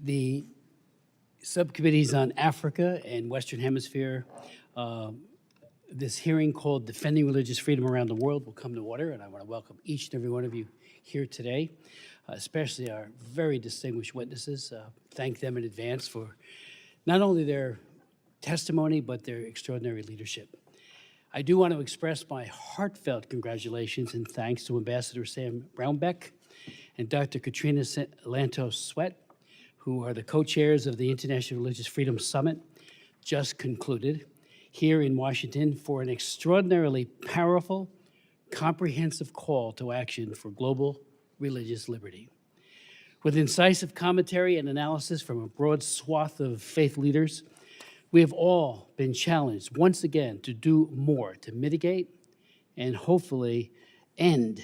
The subcommittees on Africa and Western Hemisphere, this hearing called Defending Religious Freedom Around the World will come to order, and I want to welcome each and every one of you here today, especially our very distinguished witnesses. Thank them in advance for not only their testimony, but their extraordinary leadership. I do want to express my heartfelt congratulations and thanks to Ambassador Sam Brownback and Dr. Katrina Lantos Sweat, who are the co-chairs of the International Religious Freedom Summit, just concluded here in Washington for an extraordinarily powerful, comprehensive call to action for global religious liberty. With incisive commentary and analysis from a broad swath of faith leaders, we have all been challenged once again to do more to mitigate and hopefully end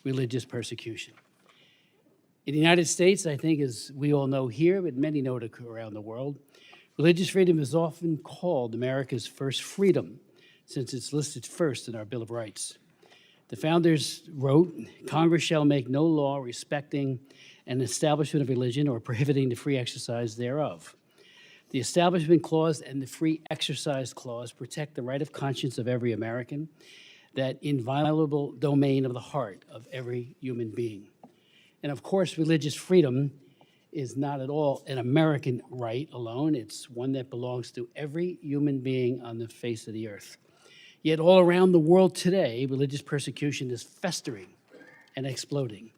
religious persecution. In the United States, I think, as we all know here, but many know it around the world, religious freedom is often called America's first freedom, since it's listed first in our Bill of Rights. The founders wrote, "Congress shall make no law respecting an establishment of religion or prohibiting the free exercise thereof. The Establishment Clause and the Free Exercise Clause protect the right of conscience of every American, that inviolable domain of the heart of every human being." And of course, religious freedom is not at all an American right alone. It's one that belongs to every human being on the face of the earth. Yet all around the world today, religious persecution is festering and exploding.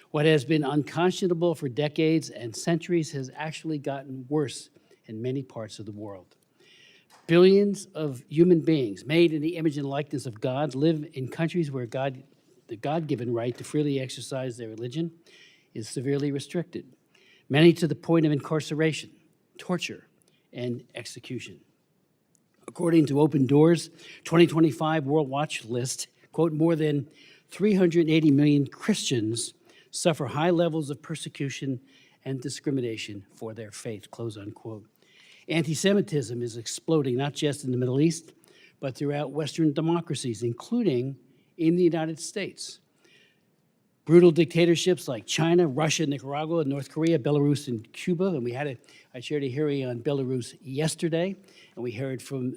What has been unconscionable for decades and centuries has actually gotten worse in many parts of the world. Billions of human beings made in the image and likeness of God live in countries where the God-given right to freely exercise their religion is severely restricted, many to the point of incarceration, torture, and execution. According to Open Doors' 2025 World Watch list, quote, more than 380 million Christians suffer high levels of persecution and discrimination for their faith, close unquote. Anti-Semitism is exploding, not just in the Middle East, but throughout Western democracies, including in the United States. Brutal dictatorships like China, Russia, Nicaragua, North Korea, Belarus, and Cuba. And I chaired a hearing on Belarus yesterday, and we heard from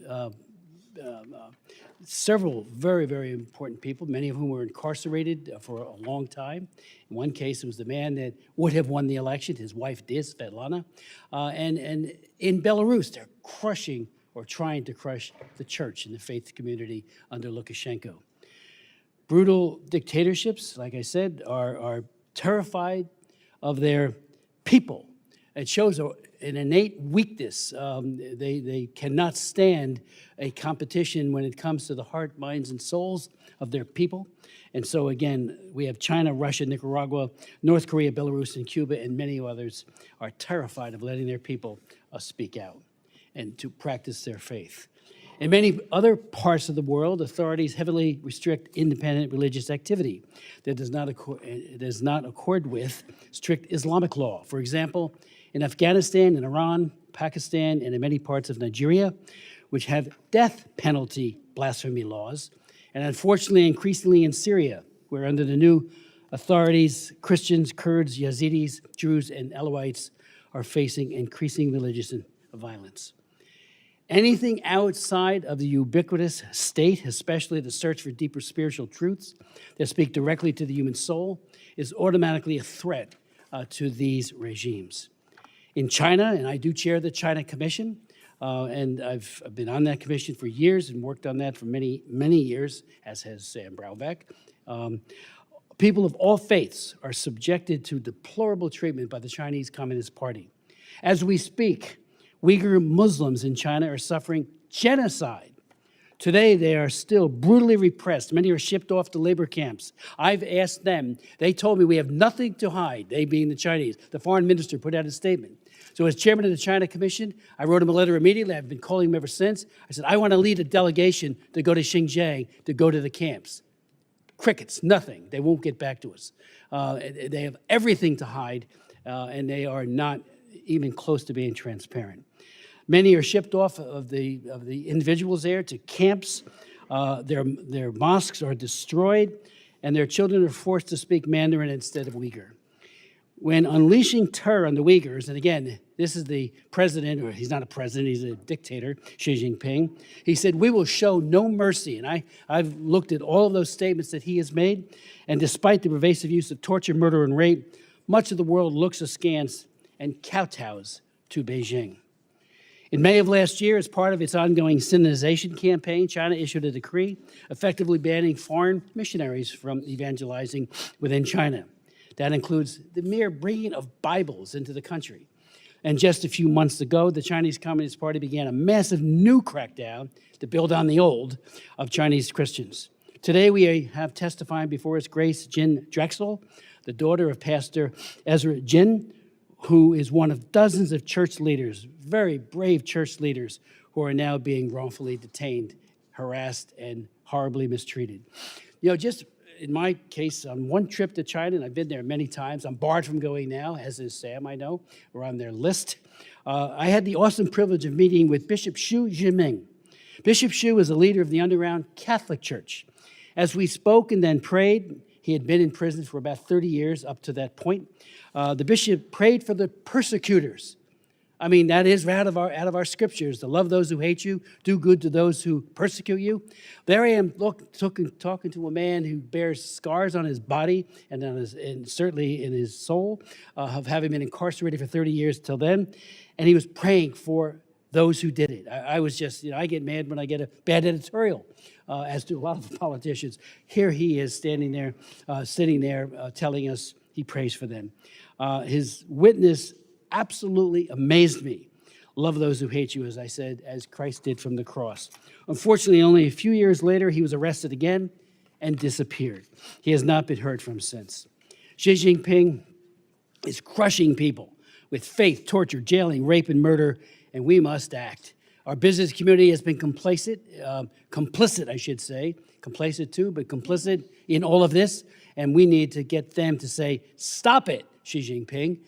several very, very important people, many of whom were incarcerated for a long time. In one case, it was the man that would have won the election. His wife did, Svetlana. And in Belarus, they're crushing or trying to crush the church and the faith community under Lukashenko. Brutal dictatorships, like I said, are terrified of their people. It shows an innate weakness. They cannot stand a competition when it comes to the heart, minds, and souls of their people. And so again, we have China, Russia, Nicaragua, North Korea, Belarus, and Cuba, and many others are terrified of letting their people speak out and to practice their faith. In many other parts of the world, authorities heavily restrict independent religious activity that does not accord with strict Islamic law. For example, in Afghanistan, in Iran, Pakistan, and in many parts of Nigeria, which have death penalty blasphemy laws, and unfortunately, increasingly in Syria, where under the new authorities, Christians, Kurds, Yazidis, Druze, and Alawites are facing increasing religious violence. Anything outside of the ubiquitous state, especially the search for deeper spiritual truths that speak directly to the human soul, is automatically a threat to these regimes. In China, and I do chair the China Commission, and I've been on that commission for years and worked on that for many, many years, as has Sam Brownback. People of all faiths are subjected to deplorable treatment by the Chinese Communist Party. As we speak, Uyghur Muslims in China are suffering genocide. Today, they are still brutally repressed. Many are shipped off to labor camps. I've asked them. They told me we have nothing to hide, they being the Chinese. The foreign minister put out a statement. So as chairman of the China Commission, I wrote him a letter immediately. I've been calling him ever since. I said, I want to lead a delegation to go to Xinjiang, to go to the camps. Crickets, nothing. They won't get back to us. They have everything to hide, and they are not even close to being transparent. Many are shipped off of the individuals there to camps. Their mosques are destroyed, and their children are forced to speak Mandarin instead of Uyghur. when unleashing terror on the Uyghurs, and again, this is the president, or he's not a president, he's a dictator, Xi Jinping. He said, "We will show no mercy." And I've looked at all of those statements that he has made, and despite the pervasive use of torture, murder, and rape, much of the world looks askance and kowtows to Beijing. In May of last year, as part of its ongoing Sinization campaign, China issued a decree effectively banning foreign missionaries from evangelizing within China. That includes the mere bringing of Bibles into the country. And just a few months ago, the Chinese Communist Party began a massive new crackdown to build on the old of Chinese Christians. Today, we have testifying before us Grace Jin Drexel, the daughter of Pastor Ezra Jin, who is one of dozens of church leaders, very brave church leaders, who are now being wrongfully detained, harassed, and horribly mistreated. You know, just in my case, on one trip to China, and I've been there many times, I'm barred from going now, as is Sam, I know, we're on their list. I had the awesome privilege of meeting with Bishop Xu Zhiming. Bishop Xu is a leader of the underground Catholic Church. As we spoke and then prayed, he had been in prison for about 30 years up to that point. The bishop prayed for the persecutors. I mean, that is out of our scriptures, to love those who hate you, do good to those who persecute you. There I am talking to a man who bears scars on his body and certainly in his soul of having been incarcerated for 30 years till then. And he was praying for those who did it. I was just, I get mad when I get a bad editorial, as do a lot of politicians. Here he is standing there, sitting there, telling us he prays for them. His witness absolutely amazed me. Love those who hate you, as I said, as Christ did from the cross. Unfortunately, only a few years later, he was arrested again and disappeared. He has not been heard from since. Xi Jinping is crushing people with faith, torture, jailing, rape, and murder, and we must act. Our business community has been complicit, I should say, complacent too, but complicit in all of this, and we need to get them to say, "Stop it, Xi Jinping."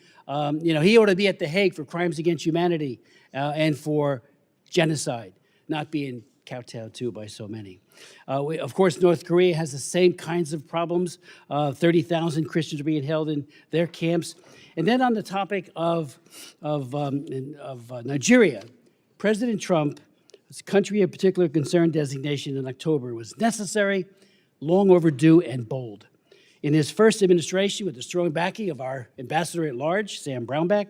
He ought to be at The Hague for crimes against humanity and for genocide, not being kowtowed to by so many. Of course, North Korea has the same kinds of problems. 30,000 Christians are being held in their camps. And then on the topic of Nigeria, President Trump's country of particular concern designation in October was necessary, long overdue, and bold. In his first administration, with the strong backing of our ambassador at large, Sam Brownback,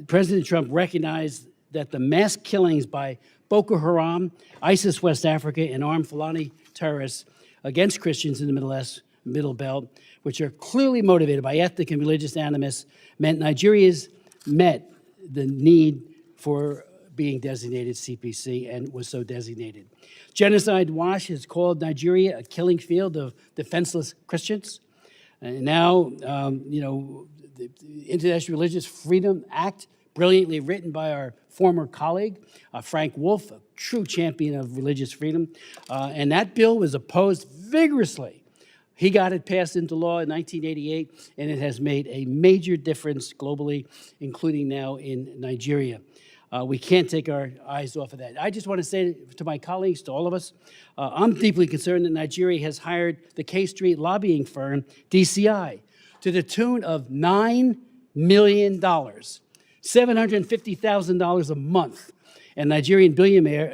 President Trump recognized that the mass killings by Boko Haram, ISIS West Africa, and armed Fulani terrorists against Christians in the Middle Belt, which are clearly motivated by ethnic and religious animus, meant Nigeria's met the need for being designated CPC and was so designated. Genocide Watch has called Nigeria a killing field of defenseless Christians. And now, the International Religious Freedom Act, brilliantly written by our former colleague, Frank Wolf, a true champion of religious freedom. And that bill was opposed vigorously. He got it passed into law in 1988, and it has made a major difference globally, including now in Nigeria. We can't take our eyes off of that. I just want to say to my colleagues, to all of us, I'm deeply concerned that Nigeria has hired the K Street lobbying firm, DCI, to the tune of $9 million, $750,000 a month. And a Nigerian billionaire,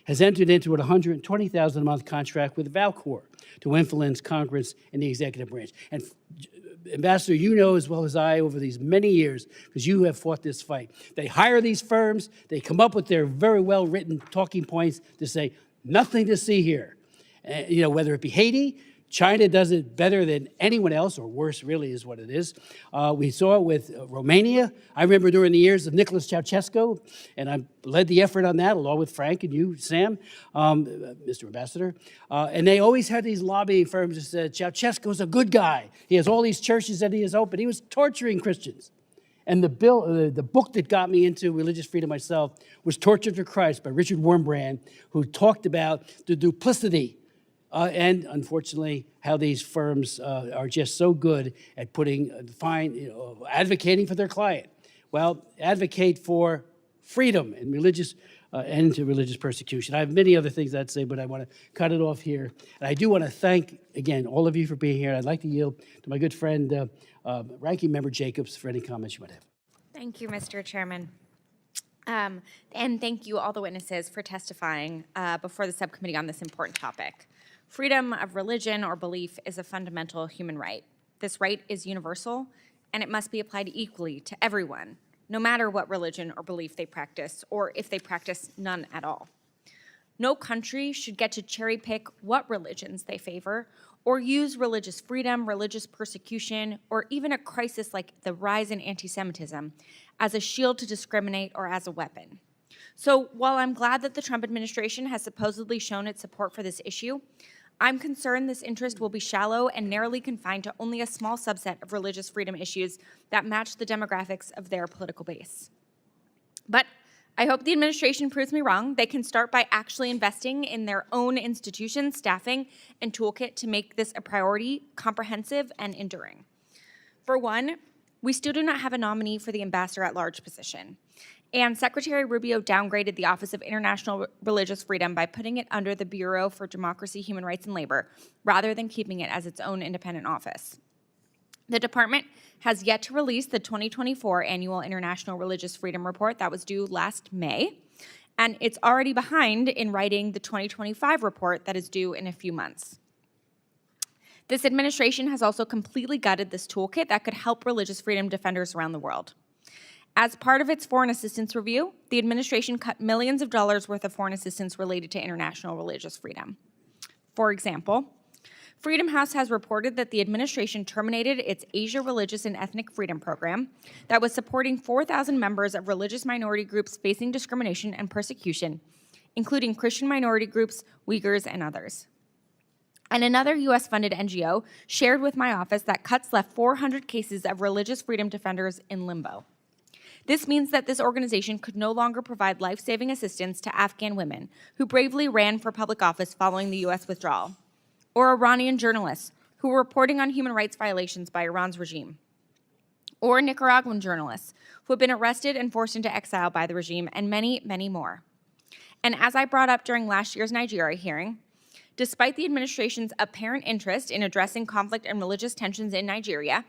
has entered into a $120,000 a month contract with Valcor to influence Congress and the executive branch. And Ambassador, you know as well as I over these many years, because you have fought this fight. They hire these firms, they come up with their very well-written talking points to say, nothing to see here. Whether it be Haiti, China does it better than anyone else, or worse really is what it is. We saw it with Romania. I remember during the years of Nicholas Ceausescu, and I led the effort on that along with Frank and you, Sam, Mr. Ambassador. And they always had these lobbying firms that said, Ceausescu's a good guy. He has all these churches that he has opened. He was torturing Christians. And the book that got me into religious freedom myself was Torture to Christ by Richard Wurmbrand, who talked about the duplicity and unfortunately, how these firms are just so good at advocating for their client. Well, advocate for freedom and religious end to religious persecution. I have many other things I'd say, but I want to cut it off here. And I do want to thank, again, all of you for being here. I'd like to yield to my good friend, Ranking Member Jacobs, for any comments you might have. Thank you, Mr. Chairman. And thank you, all the witnesses, for testifying before the subcommittee on this important topic. Freedom of religion or belief is a fundamental human right. This right is universal, and it must be applied equally to everyone, no matter what religion or belief they practice, or if they practice none at all. No country should get to cherry pick what religions they favor, or use religious freedom, religious persecution, or even a crisis like the rise in anti-Semitism as a shield to discriminate or as a weapon. So while I'm glad that the Trump administration has supposedly shown its support for this issue, I'm concerned this interest will be shallow and narrowly confined to only a small subset of religious freedom issues that match the demographics of their political base. But I hope the administration proves me wrong. They can start by actually investing in their own institutions, staffing, and toolkit to make this a priority, comprehensive, and enduring. For one, we still do not have a nominee for the ambassador-at-large position. And Secretary Rubio downgraded the Office of International Religious Freedom by putting it under the Bureau for Democracy, Human Rights, and Labor, rather than keeping it as its own independent office. The department has yet to release the 2024 Annual International Religious Freedom Report that was due last May, and it's already behind in writing the 2025 report that is due in a few months. This administration has also completely gutted this toolkit that could help religious freedom defenders around the world. As part of its foreign assistance review, the administration cut millions of dollars worth of foreign assistance related to international religious freedom. For example, Freedom House has reported that the administration terminated its Asia Religious and Ethnic Freedom Program that was supporting 4,000 members of religious minority groups facing discrimination and persecution, including Christian minority groups, Uyghurs, and others. And another U.S.-funded NGO shared with my office that cuts left 400 cases of religious freedom defenders in limbo. This means that this organization could no longer provide life-saving assistance to Afghan women who bravely ran for public office following the U.S. withdrawal, or Iranian journalists who were reporting on human rights violations by Iran's regime, or Nicaraguan journalists who have been arrested and forced into exile by the regime, and many, many more. And as I brought up during last year's Nigeria hearing, despite the administration's apparent interest in addressing conflict and religious tensions in Nigeria,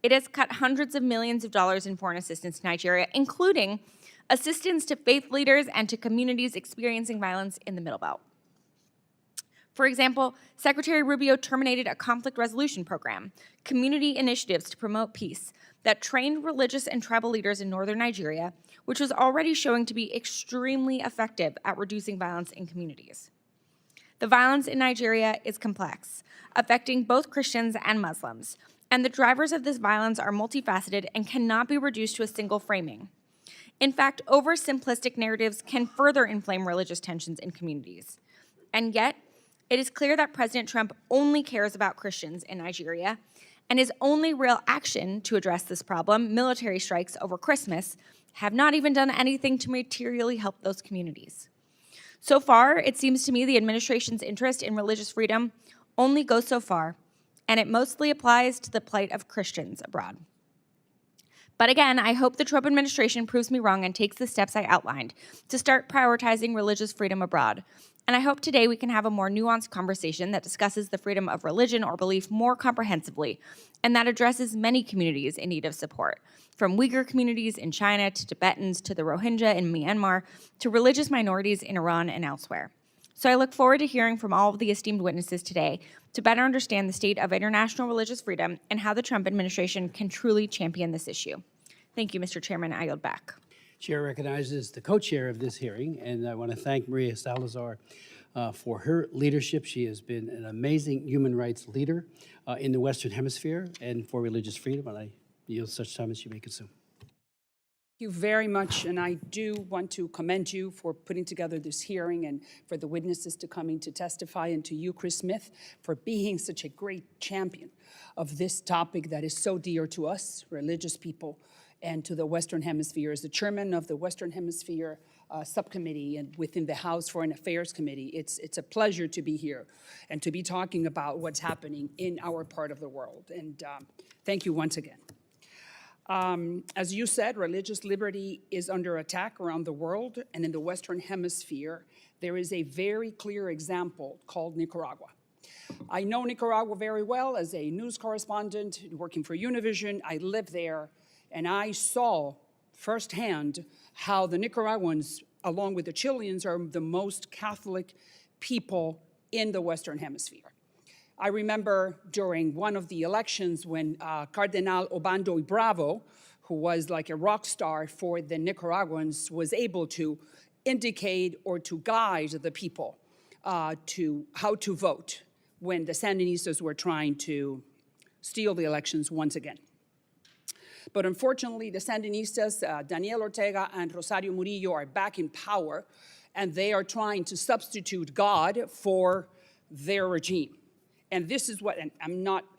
it has cut hundreds of millions of dollars in foreign assistance to Nigeria, including assistance to faith leaders and to communities experiencing violence in the Middle Belt. For example, Secretary Rubio terminated a conflict resolution program, community initiatives to promote peace, that trained religious and tribal leaders in northern Nigeria, which was already showing to be extremely effective at reducing violence in communities. The violence in Nigeria is complex, affecting both Christians and Muslims, and the drivers of this violence are multifaceted and cannot be reduced to a single framing. In fact, oversimplistic narratives can further inflame religious tensions in communities. And yet, it is clear that President Trump only cares about Christians in Nigeria, and his only real action to address this problem, military strikes over Christmas, have not even done anything to materially help those communities. So far, it seems to me the administration's interest in religious freedom only goes so far, and it mostly applies to the plight of Christians abroad. But again, I hope the Trump administration proves me wrong and takes the steps I outlined to start prioritizing religious freedom abroad. And I hope today we can have a more nuanced conversation that discusses the freedom of religion or belief more comprehensively, and that addresses many communities in need of support, from Uyghur communities in China to Tibetans to the Rohingya in Myanmar to religious minorities in Iran and elsewhere. So I look forward to hearing from all of the esteemed witnesses today to better understand the state of international religious freedom and how the Trump administration can truly champion this issue. Thank you, Mr. Chairman. I yield back. Chair recognizes the co-chair of this hearing, and I want to thank Maria Salazar for her leadership. She has been an amazing human rights leader in the Western Hemisphere and for religious freedom, and I yield such time as you may consume. Thank you very much, and I do want to commend you for putting together this hearing and for the witnesses to coming to testify, and to you, Chris Smith, for being such a great champion of this topic that is so dear to us, religious people, and to the Western Hemisphere. As the chairman of the Western Hemisphere Subcommittee and within the House Foreign Affairs Committee, it's a pleasure to be here and to be talking about what's happening in our part of the world. And thank you once again. As you said, religious liberty is under attack around the world, and in the Western Hemisphere, there is a very clear example called Nicaragua. I know Nicaragua very well as a news correspondent working for Univision. I lived there, and I saw firsthand how the Nicaraguans, along with the Chileans, are the most Catholic people in the Western Hemisphere. I remember during one of the elections when Cardinal Obando y Bravo, who was like a rock star for the Nicaraguans, was able to indicate or to guide the people to how to vote when the Sandinistas were trying to steal the elections once again. But unfortunately, the Sandinistas, Daniel Ortega and Rosario Murillo, are back in power, and they are trying to substitute God for their regime. And this is what, and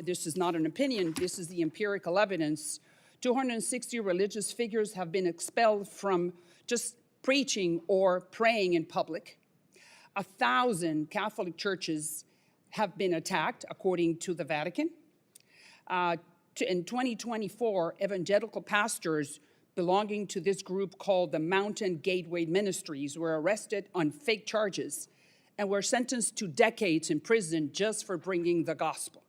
this is not an opinion, this is the empirical evidence. 260 religious figures have been expelled from just preaching or praying in public. 1,000 Catholic churches have been attacked, according to the Vatican. In 2024, evangelical pastors belonging to this group called the Mountain Gateway Ministries were arrested on fake charges and were sentenced to decades in prison just for bringing the gospel.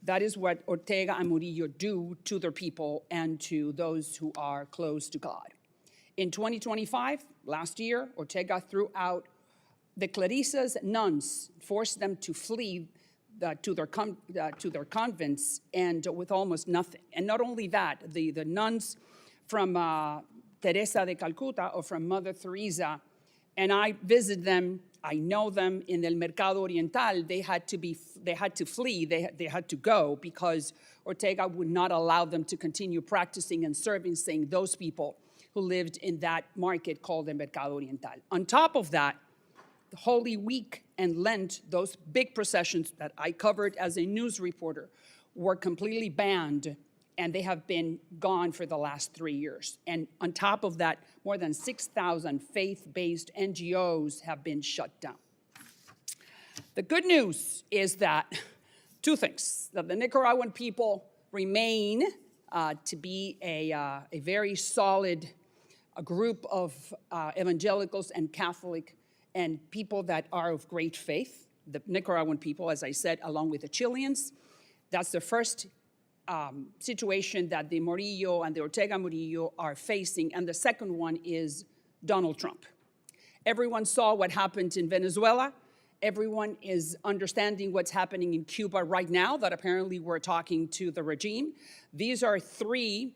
That is what Ortega and Murillo do to their people and to those who are close to God. In 2025, last year, Ortega threw out the Clarisas nuns, forced them to flee to their convents, and with almost nothing. And not only that, the nuns from Teresa de Calcutta or from Mother Teresa, and I visit them, I know them in El Mercado Oriental, they had to flee, they had to go because Ortega would not allow them to continue practicing and servicing those people who lived in that market called El Mercado Oriental. On top of that, the Holy Week and Lent, those big processions that I covered as a news reporter, were completely banned, and they have been gone for the last 3 years. And on top of that, more than 6,000 faith-based NGOs have been shut down. The good news is that two things, that the Nicaraguan people remain to be a very solid group of evangelicals and Catholic and people that are of great faith, the Nicaraguan people, as I said, along with the Chileans. That's the first situation that the Murillo and the Ortega Murillo are facing. And the second one is Donald Trump. Everyone saw what happened in Venezuela. Everyone is understanding what's happening in Cuba right now, that apparently we're talking to the regime. These are three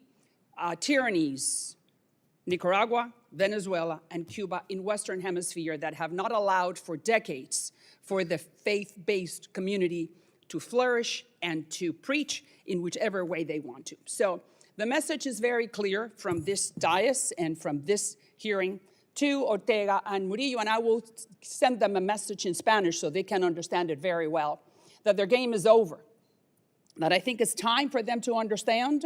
tyrannies, Nicaragua, Venezuela, and Cuba in Western Hemisphere, that have not allowed for decades for the faith-based community to flourish and to preach in whichever way they want to. So the message is very clear from this dais and from this hearing to Ortega and Murillo, and I will send them a message in Spanish so they can understand it very well, that their game is over. That I think it's time for them to understand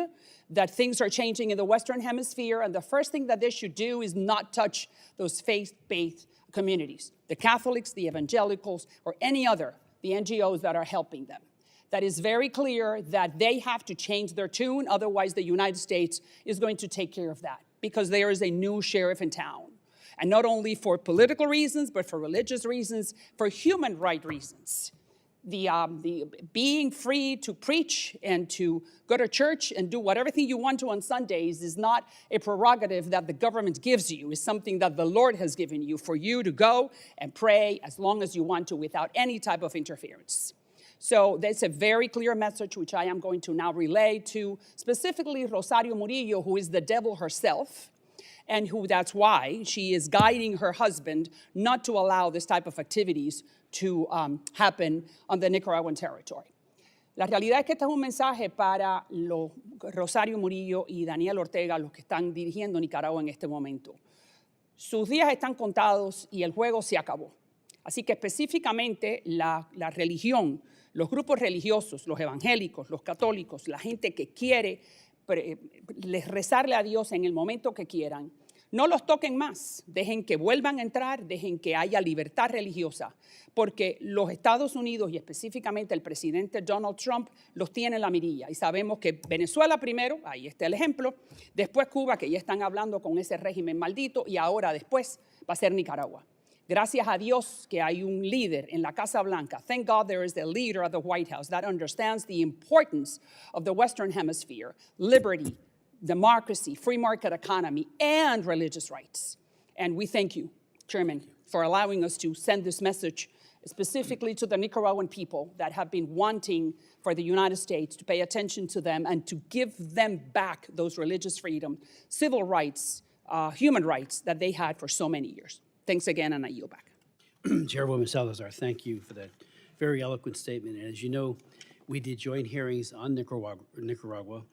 that things are changing in the Western Hemisphere, and the first thing that they should do is not touch those faith-based communities, the Catholics, the evangelicals, or any other, the NGOs that are helping them. That is very clear that they have to change their tune, otherwise the United States is going to take care of that, because there is a new sheriff in town. And not only for political reasons, but for religious reasons, for human rights reasons. The being free to preach and to go to church and do whatever thing you want to on Sundays is not a prerogative that the government gives you. It's something that the Lord has given you for you to go and pray as long as you want to without any type of interference. So that's a very clear message, which I am going to now relay to specifically Rosario Murillo, who is the devil herself, and who that's why she is guiding her husband not to allow this type of activities to happen on the Nicaraguan territory. La realidad es que este es un mensaje para Rosario Murillo y Daniel Ortega, los que están dirigiendo Nicaragua en este momento. Sus días están contados y el juego se acabó. Así que específicamente la religión, los grupos religiosos, los evangélicos, los católicos, la gente que quiere rezarle a Dios en el momento que quieran, No los toquen más, dejen que vuelvan a entrar, dejen que haya libertad religiosa, porque los Estados Unidos y específicamente el presidente Donald Trump los tiene en la mirilla. Y sabemos que Venezuela primero, ahí está el ejemplo, después Cuba, que ya están hablando con ese régimen maldito, y ahora después va a ser Nicaragua. Gracias a Dios que hay un líder en la Casa Blanca. Thank God there is a leader at the White House that understands the importance of the Western Hemisphere, liberty, democracy, free market economy, and religious rights. And we thank you, Chairman, for allowing us to send this message specifically to the Nicaraguan people that have been wanting for the United States to pay attention to them and to give them back those religious freedom, civil rights, human rights that they had for so many years. Thanks again, and I yield back. Chairwoman Salazar, thank you for that very eloquent statement. And as you know, we did joint hearings on Nicaragua.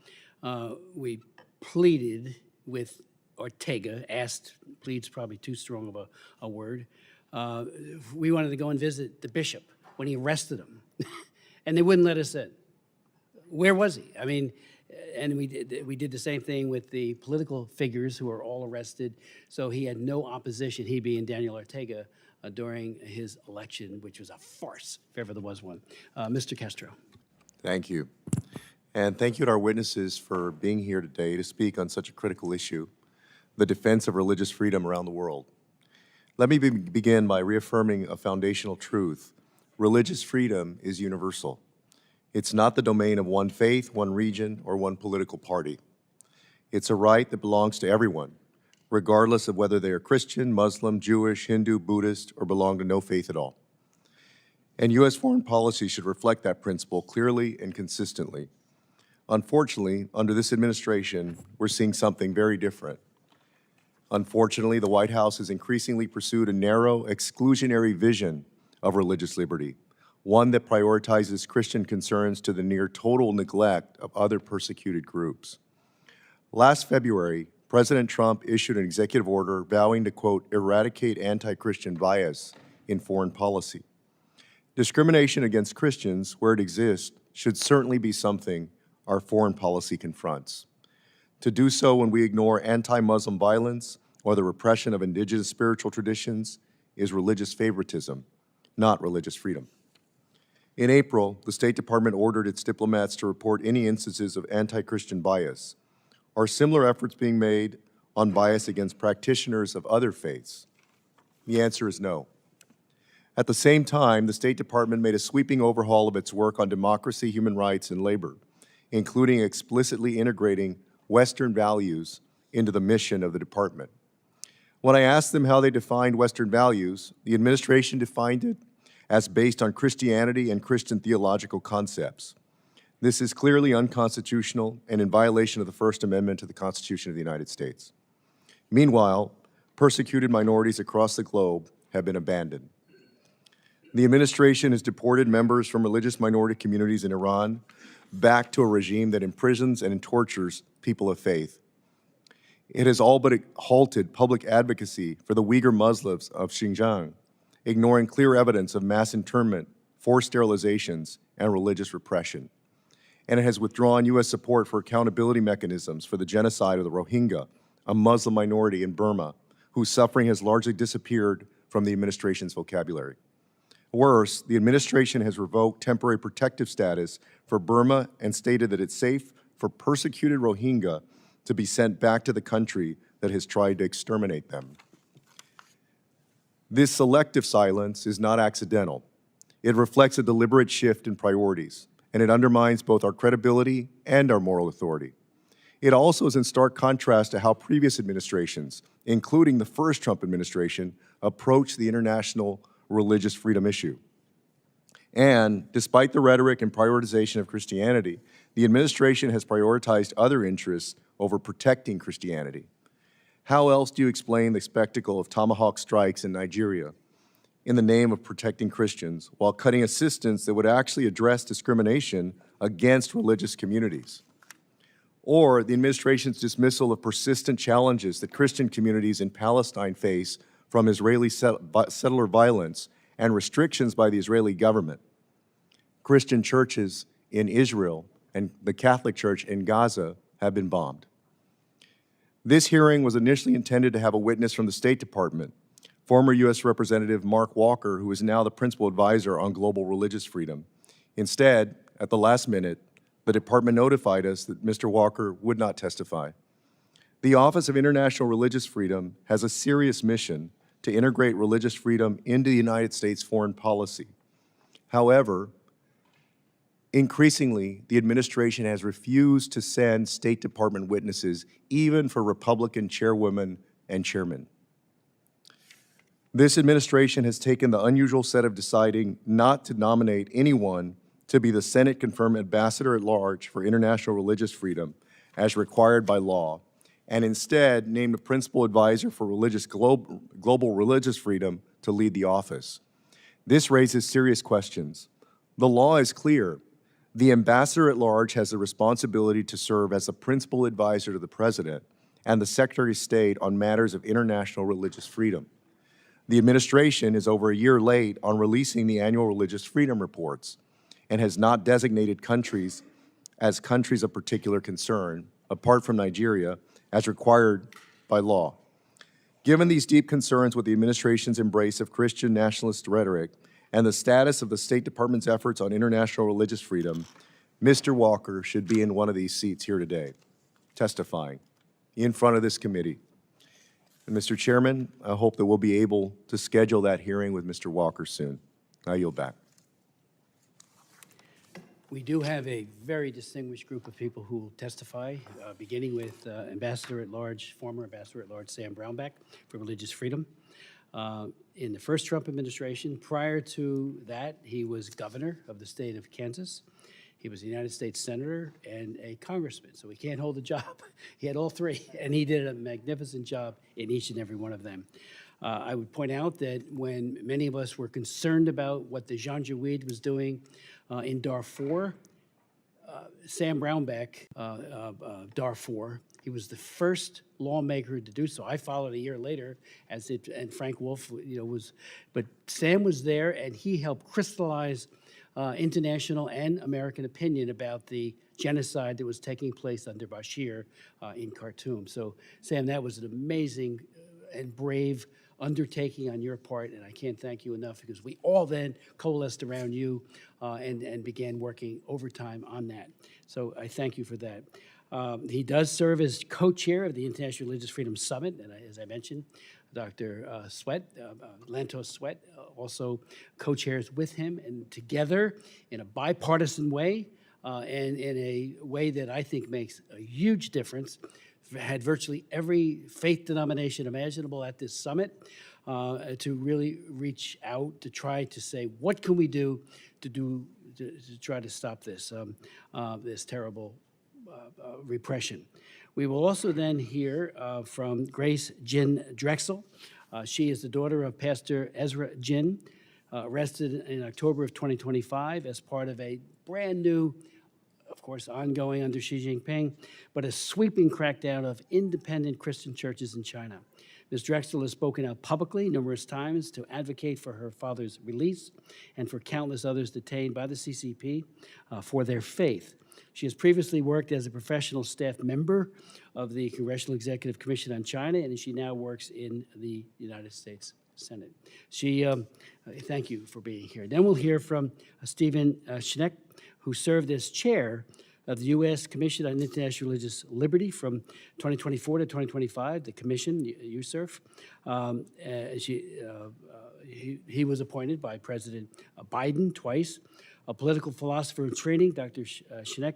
We pleaded with Ortega, plead's probably too strong of a word. We wanted to go and visit the bishop when he arrested him, and they wouldn't let us in. Where was he? I mean, and we did the same thing with the political figures who were all arrested. So he had no opposition, he being Daniel Ortega, during his election, which was a farce, if ever there was one. Mr. Castro. Thank you. And thank you to our witnesses for being here today to speak on such a critical issue, the defense of religious freedom around the world. Let me begin by reaffirming a foundational truth. Religious freedom is universal. It's not the domain of one faith, one region, or one political party. It's a right that belongs to everyone, regardless of whether they are Christian, Muslim, Jewish, Hindu, Buddhist, or belong to no faith at all. And U.S. foreign policy should reflect that principle clearly and consistently. Unfortunately, under this administration, we're seeing something very different. Unfortunately, the White House has increasingly pursued a narrow, exclusionary vision of religious liberty, one that prioritizes Christian concerns to the near total neglect of other persecuted groups. Last February, President Trump issued an executive order vowing to, quote, eradicate anti-Christian bias in foreign policy. Discrimination against Christians, where it exists, should certainly be something our foreign policy confronts. To do so when we ignore anti-Muslim violence or the repression of indigenous spiritual traditions is religious favoritism, not religious freedom. In April, the State Department ordered its diplomats to report any instances of anti-Christian bias. Are similar efforts being made on bias against practitioners of other faiths? The answer is no. At the same time, the State Department made a sweeping overhaul of its work on democracy, human rights, and labor, including explicitly integrating Western values into the mission of the department. When I asked them how they defined Western values, the administration defined it as based on Christianity and Christian theological concepts. This is clearly unconstitutional and in violation of the First Amendment to the Constitution of the United States. Meanwhile, persecuted minorities across the globe have been abandoned. The administration has deported members from religious minority communities in Iran back to a regime that imprisons and tortures people of faith. It has all but halted public advocacy for the Uyghur Muslims of Xinjiang, ignoring clear evidence of mass internment, forced sterilizations, and religious repression. And it has withdrawn U.S. support for accountability mechanisms for the genocide of the Rohingya, a Muslim minority in Burma, whose suffering has largely disappeared from the administration's vocabulary. Worse, the administration has revoked temporary protective status for Burma and stated that it's safe for persecuted Rohingya to be sent back to the country that has tried to exterminate them. This selective silence is not accidental. It reflects a deliberate shift in priorities, and it undermines both our credibility and our moral authority. It also is in stark contrast to how previous administrations, including the first Trump administration, approached the international religious freedom issue. And despite the rhetoric and prioritization of Christianity, the administration has prioritized other interests over protecting Christianity. How else do you explain the spectacle of tomahawk strikes in Nigeria in the name of protecting Christians while cutting assistance that would actually address discrimination against religious communities? Or the administration's dismissal of persistent challenges that Christian communities in Palestine face from Israeli settler violence and restrictions by the Israeli government. Christian churches in Israel and the Catholic Church in Gaza have been bombed. This hearing was initially intended to have a witness from the State Department, former U.S. Representative Mark Walker, who is now the principal advisor on global religious freedom. Instead, at the last minute, the department notified us that Mr. Walker would not testify. The Office of International Religious Freedom has a serious mission to integrate religious freedom into the United States foreign policy. However, increasingly, the administration has refused to send State Department witnesses, even for Republican chairwomen and chairmen. This administration has taken the unusual step of deciding not to nominate anyone to be the Senate-confirmed ambassador at large for international religious freedom as required by law, and instead named a principal advisor for global religious freedom to lead the office. This raises serious questions. The law is clear. The ambassador at large has the responsibility to serve as a principal advisor to the president and the Secretary of State on matters of international religious freedom. The administration is over a year late on releasing the annual religious freedom reports and has not designated countries as countries of particular concern, apart from Nigeria, as required by law. Given these deep concerns with the administration's embrace of Christian nationalist rhetoric and the status of the State Department's efforts on international religious freedom, Mr. Walker should be in one of these seats here today, testifying in front of this committee. And Mr. Chairman, I hope that we'll be able to schedule that hearing with Mr. Walker soon. I yield back. We do have a very distinguished group of people who will testify, beginning with former Ambassador at Large Sam Brownback for Religious Freedom. In the first Trump administration, prior to that, he was governor of the state of Kansas. He was a United States senator and a congressman, so he can't hold a job. He had all three, and he did a magnificent job in each and every one of them. I would point out that when many of us were concerned about what the Janjaweed was doing in Darfur, Sam Brownback, Darfur, he was the first lawmaker to do so. I followed a year later, and Frank Wolf, was, but Sam was there, and he helped crystallize international and American opinion about the genocide that was taking place under Bashir in Khartoum. So, Sam, that was an amazing and brave undertaking on your part, and I can't thank you enough because we all then coalesced around you and began working overtime on that. So I thank you for that. He does serve as co-chair of the International Religious Freedom Summit, and as I mentioned, Dr. Lantos Sweat also co-chairs with him, and together in a bipartisan way and in a way that I think makes a huge difference, had virtually every faith denomination imaginable at this summit to really reach out to try to say, what can we do to try to stop this, this terrible repression. We will also then hear from Grace Jin Drexel. She is the daughter of Pastor Ezra Jin, arrested in October of 2025 as part of a brand new, of course, ongoing under Xi Jinping, but a sweeping crackdown of independent Christian churches in China. Ms. Drexel has spoken out publicly numerous times to advocate for her father's release and for countless others detained by the CCP for their faith. She has previously worked as a professional staff member of the Congressional Executive Commission on China, and she now works in the United States Senate. Thank you for being here. Then we'll hear from Stephen Schneck, who served as chair of the U.S. Commission on International Religious Liberty from 2024 to 2025, the commission, USCIRF. He was appointed by President Biden twice. A political philosopher in training, Dr. Schneck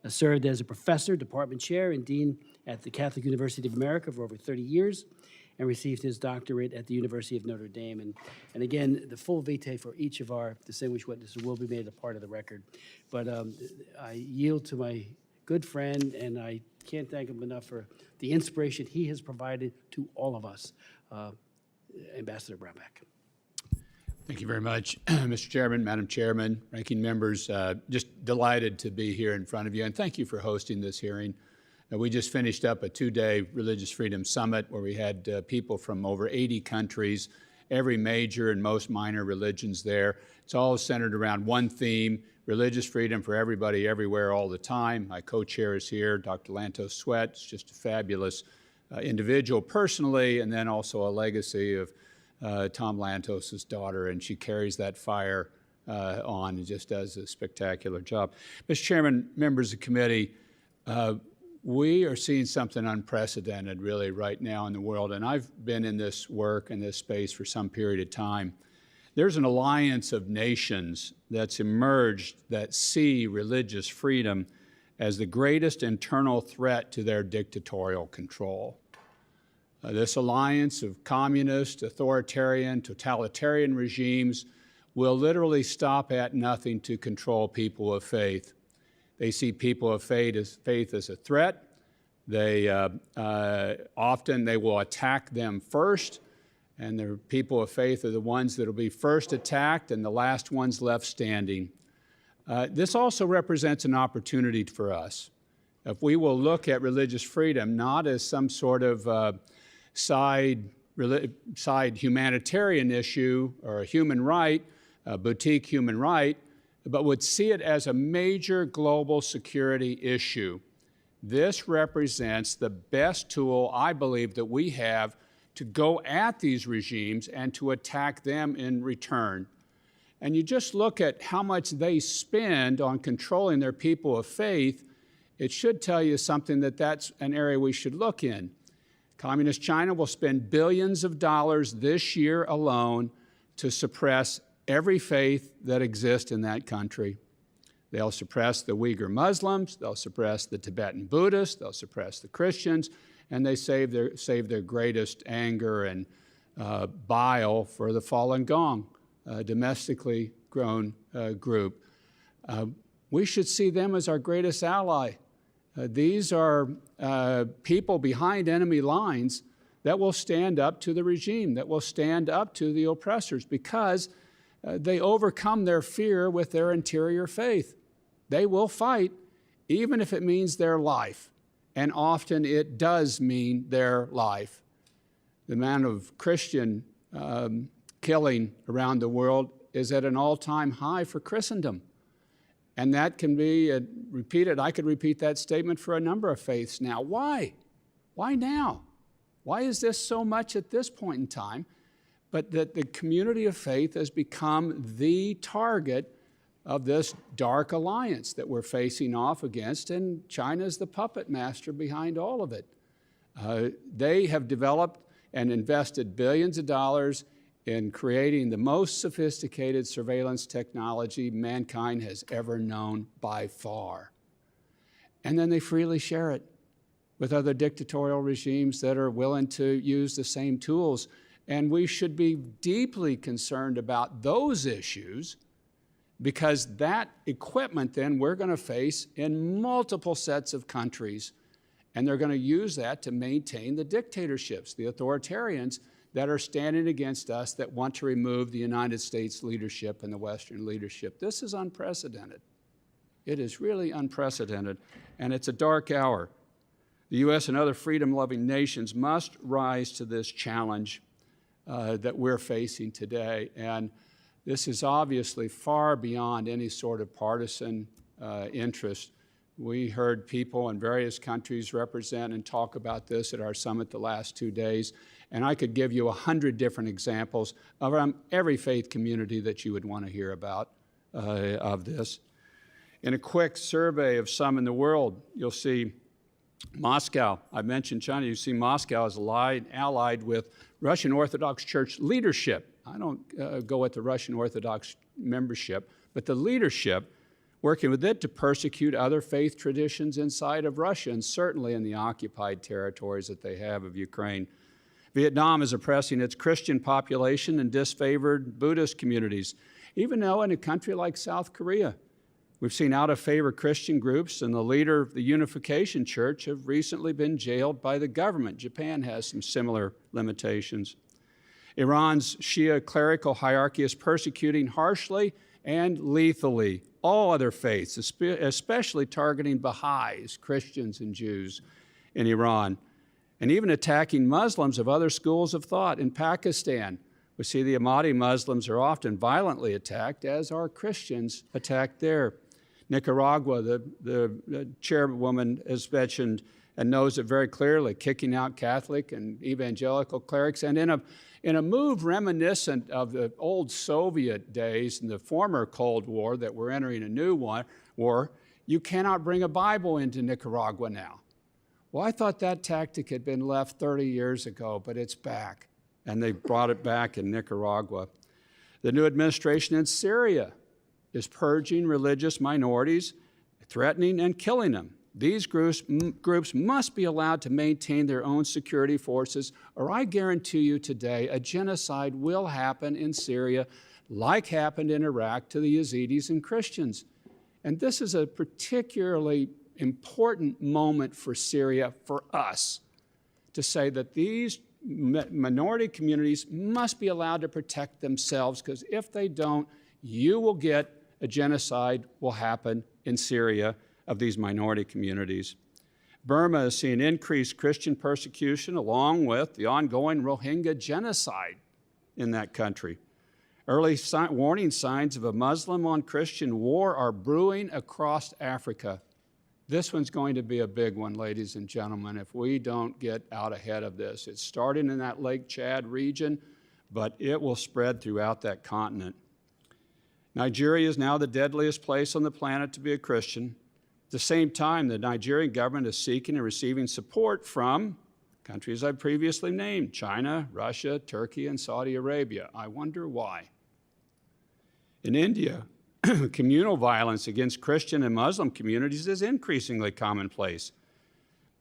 served as a professor, department chair, and dean at the Catholic University of America for over 30 years, and received his doctorate at the University of Notre Dame. And again, the full vitae for each of our distinguished witnesses will be made a part of the record. But I yield to my good friend, and I can't thank him enough for the inspiration he has provided to all of us, Ambassador Brownback. Thank you very much, Mr. Chairman, Madam Chairman, ranking members. Just delighted to be here in front of you, and thank you for hosting this hearing. We just finished up a two-day Religious Freedom Summit where we had people from over 80 countries, every major and most minor religions there. It's all centered around one theme, religious freedom for everybody, everywhere, all the time. My co-chair is here, Dr. Lantos Sweat. It's just a fabulous individual personally, and then also a legacy of Tom Lantos's daughter, and she carries that fire on and just does a spectacular job. Mr. Chairman, members of the committee, we are seeing something unprecedented really right now in the world, and I've been in this work, in this space for some period of time. There's an alliance of nations that's emerged that see religious freedom as the greatest internal threat to their dictatorial control. This alliance of communist, authoritarian, totalitarian regimes will literally stop at nothing to control people of faith. They see people of faith as a threat. Often they will attack them first, and the people of faith are the ones that will be first attacked and the last ones left standing. This also represents an opportunity for us. If we will look at religious freedom not as some sort of side humanitarian issue or a human right, a boutique human right, but would see it as a major global security issue. This represents the best tool, I believe, that we have to go at these regimes and to attack them in return. And you just look at how much they spend on controlling their people of faith, it should tell you something that that's an area we should look in. Communist China will spend billions of dollars this year alone to suppress every faith that exists in that country. They'll suppress the Uyghur Muslims, they'll suppress the Tibetan Buddhists, they'll suppress the Christians, and they save their greatest anger and bile for the Falun Gong, domestically grown group. We should see them as our greatest ally. These are people behind enemy lines that will stand up to the regime, that will stand up to the oppressors, because they overcome their fear with their interior faith. They will fight, even if it means their life. And often it does mean their life. The amount of Christian killing around the world is at an all-time high for Christendom. And that can be repeated. I could repeat that statement for a number of faiths now. Why? Why now? Why is this so much at this point in time? But that the community of faith has become the target of this dark alliance that we're facing off against, and China's the puppet master behind all of it. They have developed and invested billions of dollars in creating the most sophisticated surveillance technology mankind has ever known by far. And then they freely share it with other dictatorial regimes that are willing to use the same tools. And we should be deeply concerned about those issues, because that equipment then we're going to face in multiple sets of countries, and they're going to use that to maintain the dictatorships, the authoritarians that are standing against us, that want to remove the United States leadership and the Western leadership. This is unprecedented. It is really unprecedented, and it's a dark hour. The U.S. and other freedom-loving nations must rise to this challenge that we're facing today. And this is obviously far beyond any sort of partisan interest. We heard people in various countries represent and talk about this at our summit the last 2 days, and I could give you 100 different examples of every faith community that you would want to hear about of this. In a quick survey of some in the world, you'll see Moscow. I mentioned China. You see Moscow is allied with Russian Orthodox Church leadership. I don't go with the Russian Orthodox membership, but the leadership working with it to persecute other faith traditions inside of Russia, and certainly in the occupied territories that they have of Ukraine. Vietnam is oppressing its Christian population and disfavored Buddhist communities, even though in a country like South Korea, we've seen out-of-favor Christian groups, and the leader of the Unification Church have recently been jailed by the government. Japan has some similar limitations. Iran's Shia clerical hierarchy is persecuting harshly and lethally all other faiths, especially targeting Baha'is, Christians, and Jews in Iran, and even attacking Muslims of other schools of thought. In Pakistan, we see the Ahmadi Muslims are often violently attacked, as are Christians attacked there. Nicaragua, the chairwoman has mentioned and knows it very clearly, kicking out Catholic and evangelical clerics. And in a move reminiscent of the old Soviet days and the former Cold War that we're entering a new war, you cannot bring a Bible into Nicaragua now. Well, I thought that tactic had been left 30 years ago, but it's back, and they brought it back in Nicaragua. The new administration in Syria is purging religious minorities, threatening and killing them. These groups must be allowed to maintain their own security forces, or I guarantee you today a genocide will happen in Syria like happened in Iraq to the Yazidis and Christians. And this is a particularly important moment for Syria, for us, to say that these minority communities must be allowed to protect themselves, because if they don't, you will get a genocide will happen in Syria of these minority communities. Burma has seen increased Christian persecution along with the ongoing Rohingya genocide in that country. Early warning signs of a Muslim on Christian war are brewing across Africa. This one's going to be a big one, ladies and gentlemen, if we don't get out ahead of this. It's starting in that Lake Chad region, but it will spread throughout that continent. Nigeria is now the deadliest place on the planet to be a Christian. At the same time, the Nigerian government is seeking and receiving support from countries I previously named: China, Russia, Turkey, and Saudi Arabia. I wonder why. In India, communal violence against Christian and Muslim communities is increasingly commonplace.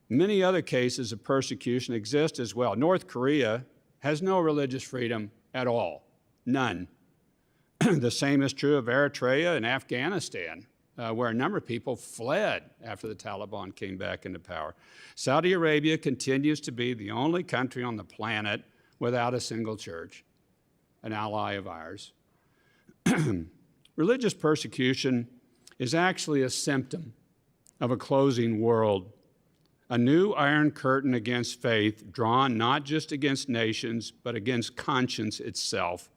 Many other cases of persecution exist as well. North Korea has no religious freedom at all, none. The same is true of Eritrea and Afghanistan, where a number of people fled after the Taliban came back into power. Saudi Arabia continues to be the only country on the planet without a single church, an ally of ours. Religious persecution is actually a symptom of a closing world, a new iron curtain against faith, drawn not just against nations, but against conscience itself.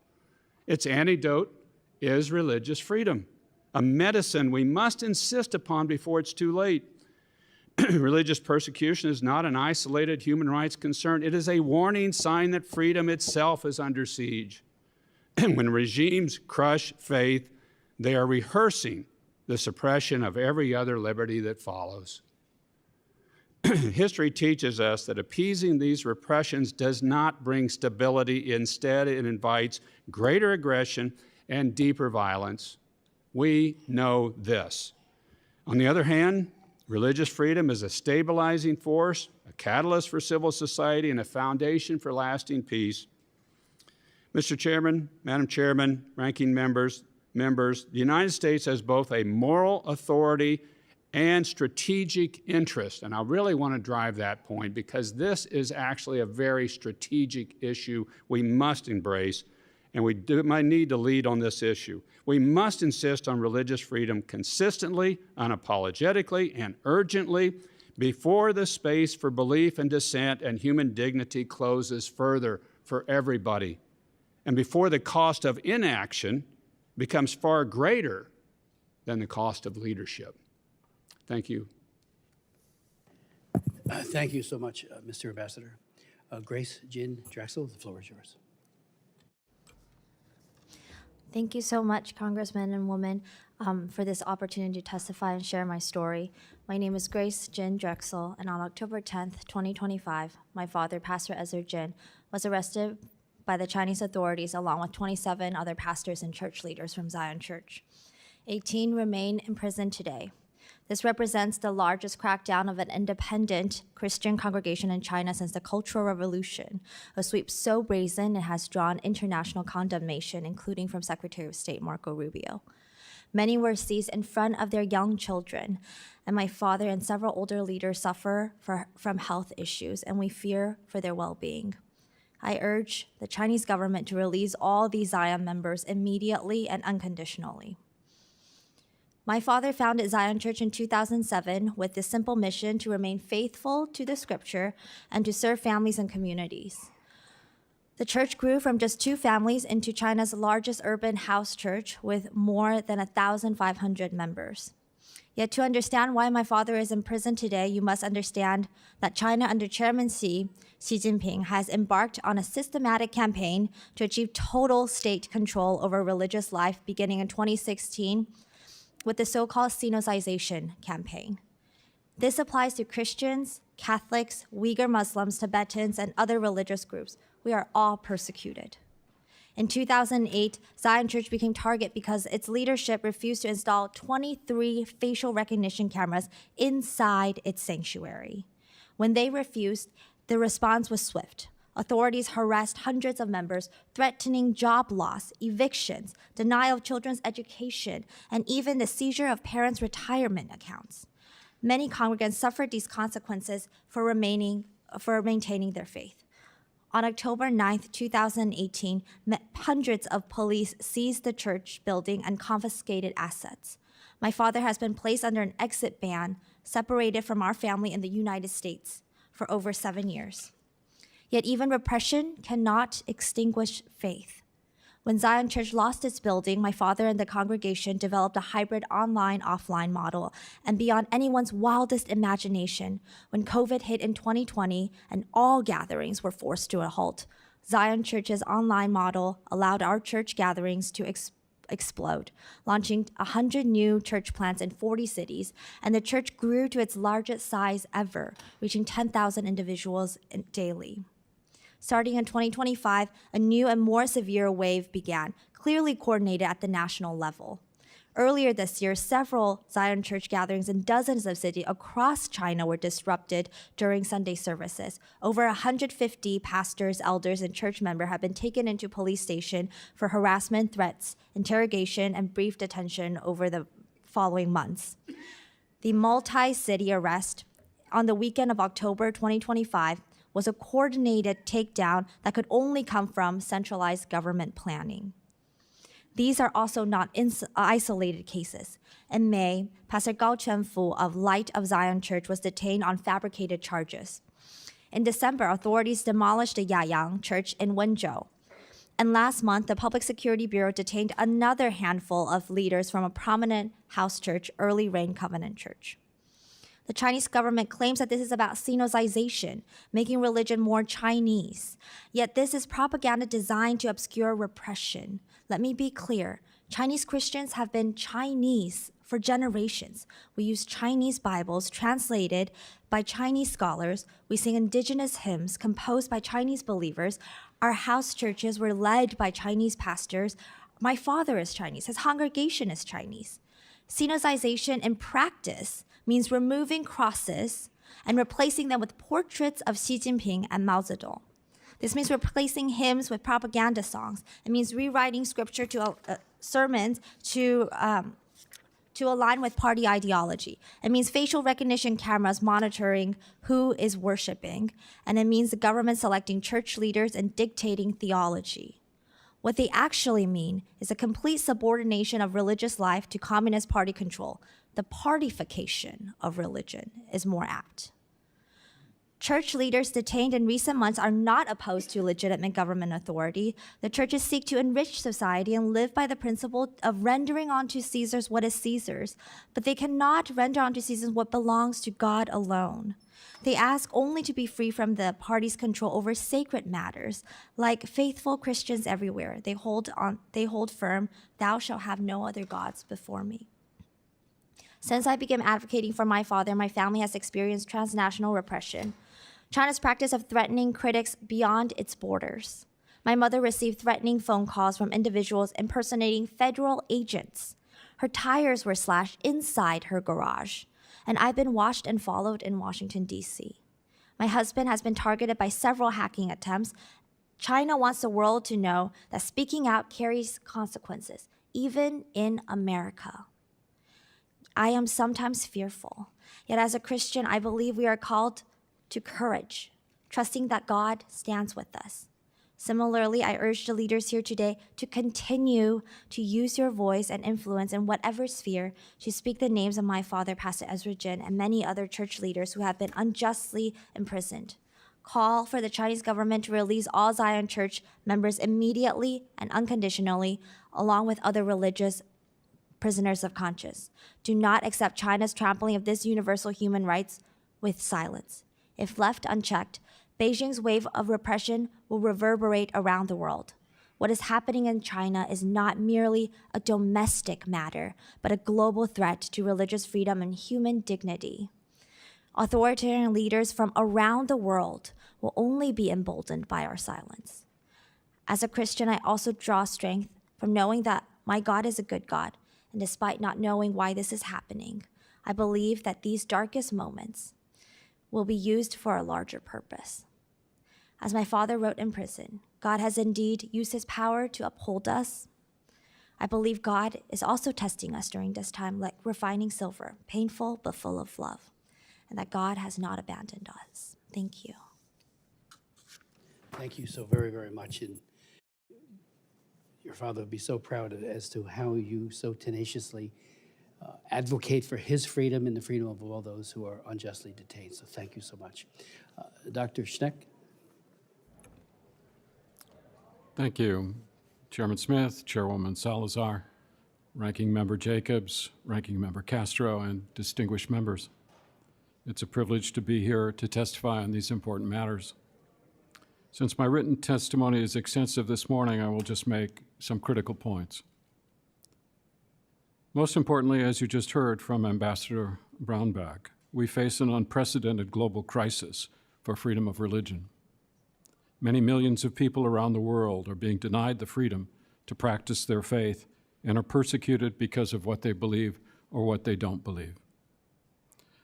Its antidote is religious freedom, a medicine we must insist upon before it's too late. Religious persecution is not an isolated human rights concern. It is a warning sign that freedom itself is under siege. When regimes crush faith, they are rehearsing the suppression of every other liberty that follows. History teaches us that appeasing these repressions does not bring stability. Instead, it invites greater aggression and deeper violence. We know this. On the other hand, religious freedom is a stabilizing force, a catalyst for civil society, and a foundation for lasting peace. Mr. Chairman, Madam Chairman, ranking members, the United States has both a moral authority and strategic interest. And I really want to drive that point, because this is actually a very strategic issue we must embrace, and we might need to lead on this issue. We must insist on religious freedom consistently, unapologetically, and urgently before the space for belief and dissent and human dignity closes further for everybody, and before the cost of inaction becomes far greater than the cost of leadership. Thank you. Thank you so much, Mr. Ambassador. Grace Jin Drexel, the floor is yours. Thank you so much, Congressmen and women, for this opportunity to testify and share my story. My name is Grace Jin Drexel, and on October 10th, 2025, my father, Pastor Ezra Jin, was arrested by the Chinese authorities along with 27 other pastors and church leaders from Zion Church. 18 remain in prison today. This represents the largest crackdown of an independent Christian congregation in China since the Cultural Revolution, a sweep so brazen it has drawn international condemnation, including from Secretary of State Marco Rubio. Many were seized in front of their young children, and my father and several older leaders suffer from health issues, and we fear for their well-being. I urge the Chinese government to release all these Zion members immediately and unconditionally. My father founded Zion Church in 2007 with the simple mission to remain faithful to the scripture and to serve families and communities. The church grew from just 2 families into China's largest urban house church with more than 1,500 members. Yet to understand why my father is in prison today, you must understand that China under Chairman Xi Jinping has embarked on a systematic campaign to achieve total state control over religious life beginning in 2016 with the so-called Sinicization campaign. This applies to Christians, Catholics, Uyghur Muslims, Tibetans, and other religious groups. We are all persecuted. In 2008, Zion Church became target because its leadership refused to install 23 facial recognition cameras inside its sanctuary. When they refused, the response was swift. Authorities harassed hundreds of members, threatening job loss, evictions, denial of children's education, and even the seizure of parents' retirement accounts. Many congregants suffered these consequences for maintaining their faith. On October 9th, 2018, hundreds of police seized the church building and confiscated assets. My father has been placed under an exit ban, separated from our family in the United States for over 7 years. Yet even repression cannot extinguish faith. When Zion Church lost its building, my father and the congregation developed a hybrid online-offline model. And beyond anyone's wildest imagination, when COVID hit in 2020 and all gatherings were forced to a halt, Zion Church's online model allowed our church gatherings to explode, launching 100 new church plants in 40 cities, and the church grew to its largest size ever, reaching 10,000 individuals daily. Starting in 2025, a new and more severe wave began, clearly coordinated at the national level. Earlier this year, several Zion Church gatherings in dozens of cities across China were disrupted during Sunday services. Over 150 pastors, elders, and church members have been taken into police station for harassment, threats, interrogation, and brief detention over the following months. The multi-city arrest on the weekend of October 2025 was a coordinated takedown that could only come from centralized government planning. These are also not isolated cases. In May, Pastor Gao Chenfu of Light of Zion Church was detained on fabricated charges. In December, authorities demolished the Yayang Church in Wenzhou. And last month, the Public Security Bureau detained another handful of leaders from a prominent house church, Early Rain Covenant Church. The Chinese government claims that this is about Sinicization, making religion more Chinese. Yet this is propaganda designed to obscure repression. Let me be clear. Chinese Christians have been Chinese for generations. We use Chinese Bibles translated by Chinese scholars. We sing indigenous hymns composed by Chinese believers. Our house churches were led by Chinese pastors. My father is Chinese. His congregation is Chinese. Sinicization in practice means removing crosses and replacing them with portraits of Xi Jinping and Mao Zedong. This means replacing hymns with propaganda songs. It means rewriting scripture to sermons to align with party ideology. It means facial recognition cameras monitoring who is worshiping. And it means the government selecting church leaders and dictating theology. What they actually mean is a complete subordination of religious life to Communist Party control. The partification of religion is more apt. Church leaders detained in recent months are not opposed to legitimate government authority. The churches seek to enrich society and live by the principle of rendering unto Caesar's what is Caesar's, but they cannot render unto Caesar what belongs to God alone. They ask only to be free from the party's control over sacred matters. Like faithful Christians everywhere, they hold firm, thou shalt have no other gods before me. Since I began advocating for my father, my family has experienced transnational repression. China's practice of threatening critics beyond its borders. My mother received threatening phone calls from individuals impersonating federal agents. Her tires were slashed inside her garage, and I've been watched and followed in Washington, D.C. My husband has been targeted by several hacking attempts. China wants the world to know that speaking out carries consequences, even in America. I am sometimes fearful. Yet as a Christian, I believe we are called to courage, trusting that God stands with us. Similarly, I urge the leaders here today to continue to use your voice and influence in whatever sphere to speak the names of my father, Pastor Ezra Jin, and many other church leaders who have been unjustly imprisoned. Call for the Chinese government to release all Zion Church members immediately and unconditionally, along with other religious prisoners of conscience. Do not accept China's trampling of this universal human rights with silence. If left unchecked, Beijing's wave of repression will reverberate around the world. What is happening in China is not merely a domestic matter, but a global threat to religious freedom and human dignity. Authoritarian leaders from around the world will only be emboldened by our silence. As a Christian, I also draw strength from knowing that my God is a good God, and despite not knowing why this is happening, I believe that these darkest moments will be used for a larger purpose. As my father wrote in prison, God has indeed used his power to uphold us. I believe God is also testing us during this time like refining silver, painful but full of love, and that God has not abandoned us. Thank you. Thank you so very, very much. And your father would be so proud as to how you so tenaciously advocate for his freedom and the freedom of all those who are unjustly detained. So thank you so much. Dr. Schneck? Thank you, Chairman Smith, Chairwoman Salazar, Ranking Member Jacobs, Ranking Member Castro, and distinguished members. It's a privilege to be here to testify on these important matters. Since my written testimony is extensive this morning, I will just make some critical points. Most importantly, as you just heard from Ambassador Brownback, we face an unprecedented global crisis for freedom of religion. Many millions of people around the world are being denied the freedom to practice their faith and are persecuted because of what they believe or what they don't believe.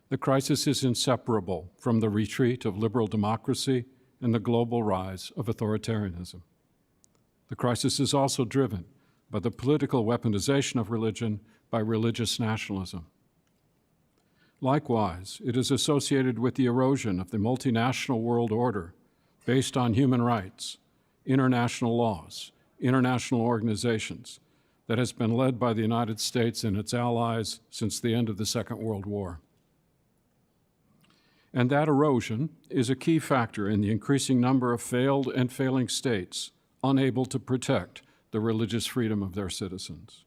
The crisis is inseparable from the retreat of liberal democracy and the global rise of authoritarianism. The crisis is also driven by the political weaponization of religion by religious nationalism. Likewise, it is associated with the erosion of the multinational world order based on human rights, international laws, international organizations that has been led by the United States and its allies since the end of the Second World War. And that erosion is a key factor in the increasing number of failed and failing states unable to protect the religious freedom of their citizens.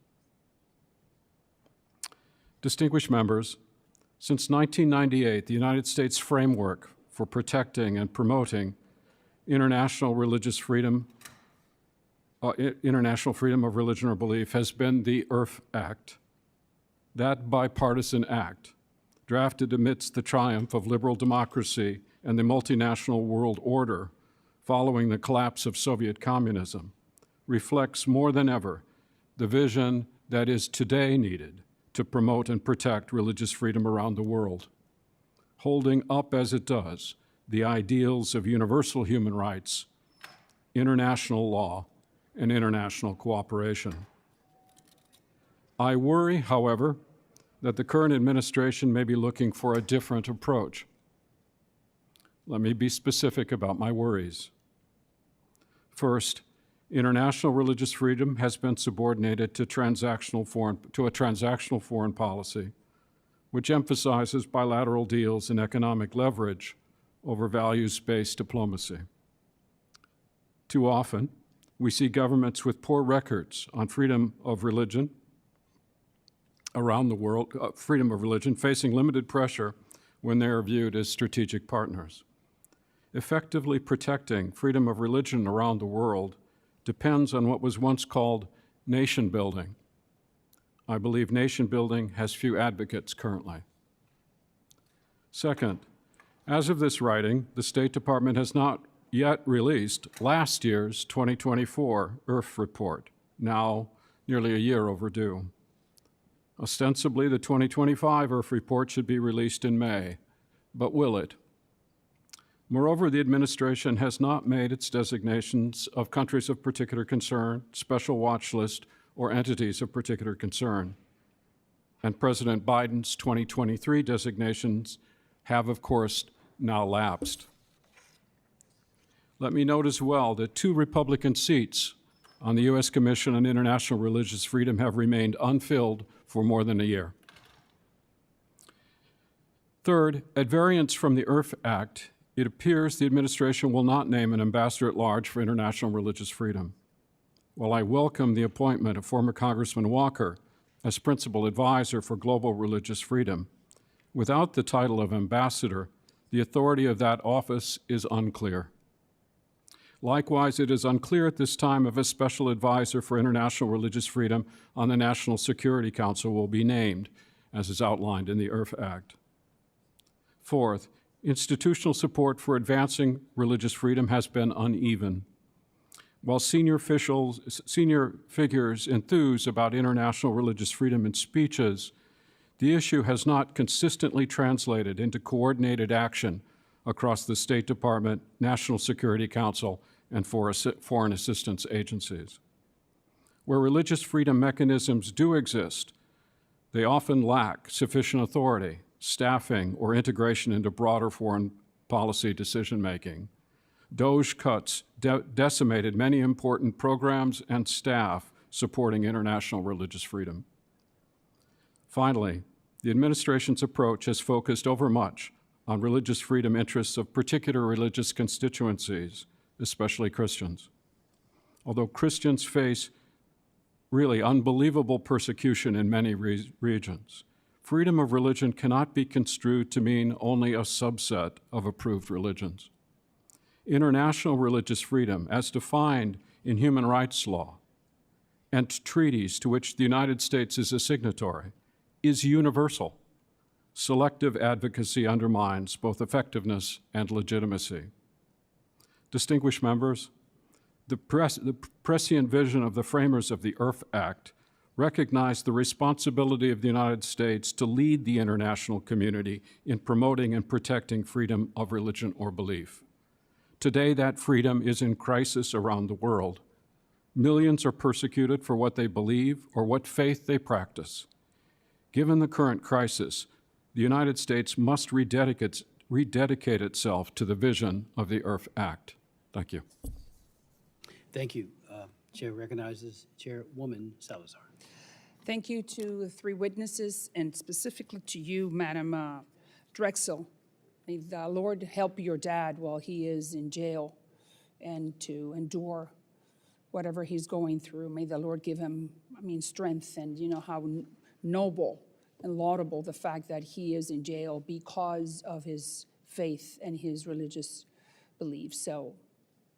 Distinguished members, since 1998, the United States framework for protecting and promoting international religious freedom, international freedom of religion or belief has been the USCIRF Act. That bipartisan act, drafted amidst the triumph of liberal democracy and the multinational world order following the collapse of Soviet communism, reflects more than ever the vision that is today needed to promote and protect religious freedom around the world, holding up as it does the ideals of universal human rights, international law, and international cooperation. I worry, however, that the current administration may be looking for a different approach. Let me be specific about my worries. First, international religious freedom has been subordinated to a transactional foreign policy, which emphasizes bilateral deals and economic leverage over values-based diplomacy. Too often, we see governments with poor records on freedom of religion around the world, freedom of religion, facing limited pressure when they are viewed as strategic partners. Effectively protecting freedom of religion around the world depends on what was once called nation building. I believe nation building has few advocates currently. Second, as of this writing, the State Department has not yet released last year's 2024 USCIRF report, now nearly a year overdue. Ostensibly, the 2025 USCIRF report should be released in May, but will it? Moreover, the administration has not made its designations of countries of particular concern, special watch list, or entities of particular concern. And President Biden's 2023 designations have, of course, now lapsed. Let me note as well that 2 Republican seats on the U.S. Commission on International Religious Freedom have remained unfilled for more than a year. Third, at variance from the USCIRF Act, it appears the administration will not name an ambassador at large for international religious freedom. While I welcome the appointment of former Congressman Walker as principal advisor for global religious freedom. Without the title of ambassador, the authority of that office is unclear. Likewise, it is unclear at this time if a special advisor for international religious freedom on the National Security Council will be named, as is outlined in the USCIRF Act. Fourth, institutional support for advancing religious freedom has been uneven. While senior figures enthuse about international religious freedom in speeches, the issue has not consistently translated into coordinated action across the State Department, National Security Council, and foreign assistance agencies. Where religious freedom mechanisms do exist, they often lack sufficient authority, staffing, or integration into broader foreign policy decision-making. DOGE cuts decimated many important programs and staff supporting international religious freedom. Finally, the administration's approach has focused overmuch on religious freedom interests of particular religious constituencies, especially Christians. Although Christians face really unbelievable persecution in many regions, freedom of religion cannot be construed to mean only a subset of approved religions. International religious freedom, as defined in human rights law and treaties to which the United States is a signatory, is universal. Selective advocacy undermines both effectiveness and legitimacy. Distinguished members, the prescient vision of the framers of the USCIRF Act recognized the responsibility of the United States to lead the international community in promoting and protecting freedom of religion or belief. Today, that freedom is in crisis around the world. Millions are persecuted for what they believe or what faith they practice. Given the current crisis, the United States must rededicate itself to the vision of the USCIRF Act. Thank you. Thank you. Chair recognizes Chairwoman Salazar. Thank you to the three witnesses, and specifically to you, Madam Drexel. May the Lord help your dad while he is in jail and to endure whatever he's going through. May the Lord give him, strength, and you know how noble and laudable the fact that he is in jail because of his faith and his religious beliefs. So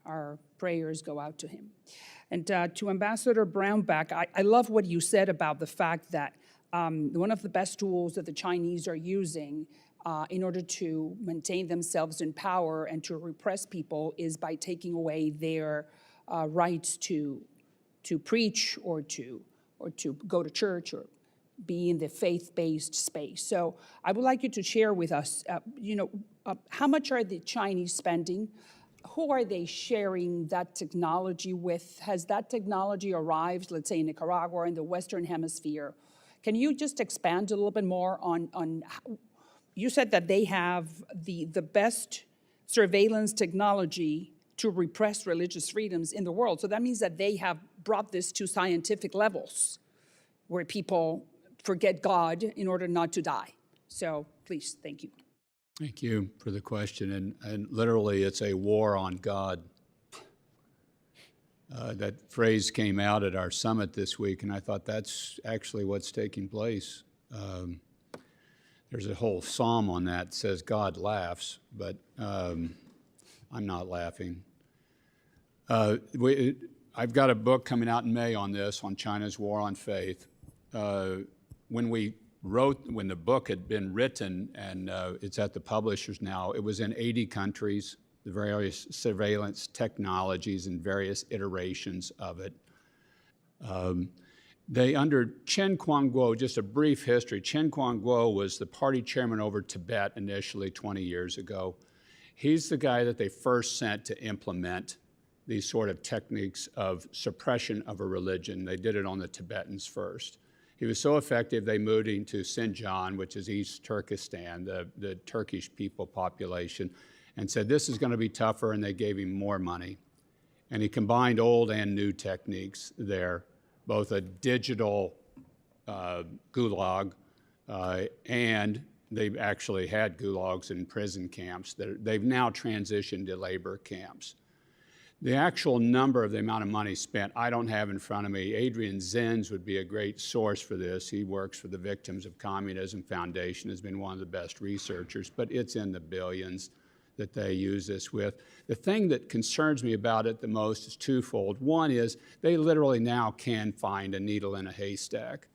our prayers go out to him. And to Ambassador Brownback, I love what you said about the fact that one of the best tools that the Chinese are using in order to maintain themselves in power and to repress people is by taking away their rights to preach or to go to church or be in the faith-based space. So I would like you to share with us, how much are the Chinese spending? Who are they sharing that technology with? Has that technology arrived, let's say, in Nicaragua or in the Western Hemisphere? Can you just expand a little bit more on how, you said that they have the best surveillance technology to repress religious freedoms in the world. So that means that they have brought this to scientific levels where people forget God in order not to die. So please, thank you. Thank you for the question. And literally, it's a war on God. That phrase came out at our summit this week, and I thought that's actually what's taking place. There's a whole psalm on that says God laughs, but I'm not laughing. I've got a book coming out in May on this, on China's war on faith. When the book had been written, and it's at the publishers now, it was in 80 countries, the various surveillance technologies and various iterations of it. Under Chen Quanguo, just a brief history, Chen Quanguo was the party chairman over Tibet initially 20 years ago. He's the guy that they first sent to implement these sort of techniques of suppression of a religion. They did it on the Tibetans first. He was so effective, they moved him to Xinjiang, which is East Turkestan, the Turkish people population, and said, this is going to be tougher, and they gave him more money. And he combined old and new techniques there, both a digital gulag, and they've actually had gulags in prison camps. They've now transitioned to labor camps. The actual number of the amount of money spent, I don't have in front of me. Adrian Zenz would be a great source for this. He works for the Victims of Communism Foundation, has been one of the best researchers, but it's in the billions that they use this with. The thing that concerns me about it the most is twofold. One is they literally now can find a needle in a haystack.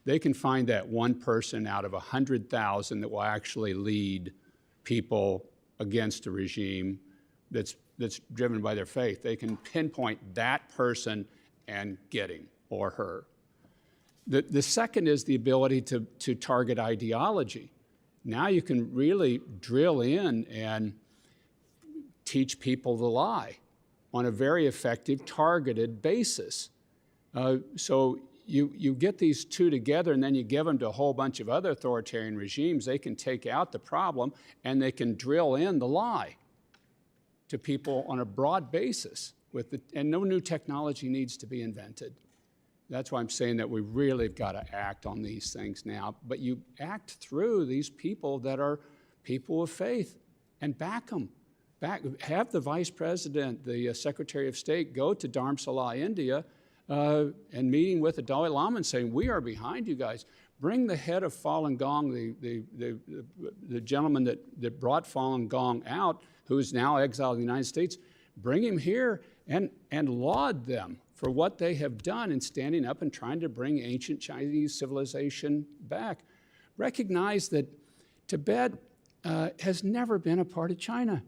They can find that one person out of 100,000 that will actually lead people against a regime that's driven by their faith. They can pinpoint that person and get him or her. The second is the ability to target ideology. Now you can really drill in and teach people the lie on a very effective, targeted basis. So you get these two together and then you give them to a whole bunch of other authoritarian regimes. They can take out the problem and they can drill in the lie to people on a broad basis, and no new technology needs to be invented. That's why I'm saying that we really have got to act on these things now. But you act through these people that are people of faith and back them. Have the Vice President, the Secretary of State, go to Dharamsala, India, and meeting with the Dalai Lama and saying, we are behind you guys. Bring the head of Falun Gong, the gentleman that brought Falun Gong out, who is now exiled in the United States, bring him here and laud them for what they have done in standing up and trying to bring ancient Chinese civilization back. Recognize that Tibet has never been a part of China.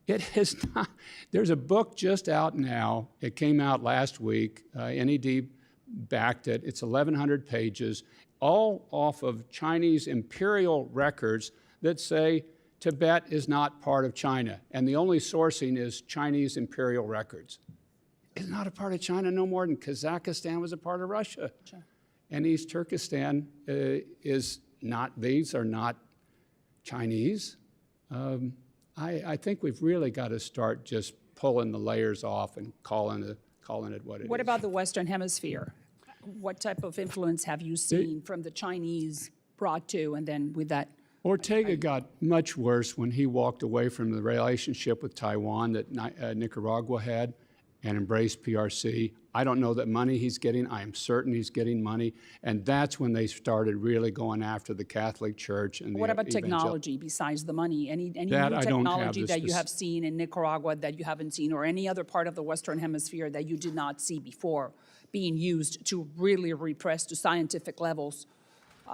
It has not. There's a book just out now. It came out last week. NED backed it. It's 1,100 pages, all off of Chinese imperial records that say Tibet is not part of China. And the only sourcing is Chinese imperial records. It's not a part of China no more than Kazakhstan was a part of Russia. Sure. And East Turkestan is not, these are not Chinese. I think we've really got to start just pulling the layers off and calling it what it is. What about the Western Hemisphere? What type of influence have you seen from the Chinese brought to, and then with that? Ortega got much worse when he walked away from the relationship with Taiwan that Nicaragua had and embraced PRC. I don't know that money he's getting. I am certain he's getting money. And that's when they started really going after the Catholic Church. And what about technology besides the money? Any new technology that you have seen in Nicaragua that you haven't seen, or any other part of the Western Hemisphere that you did not see before being used to really repress to scientific levels?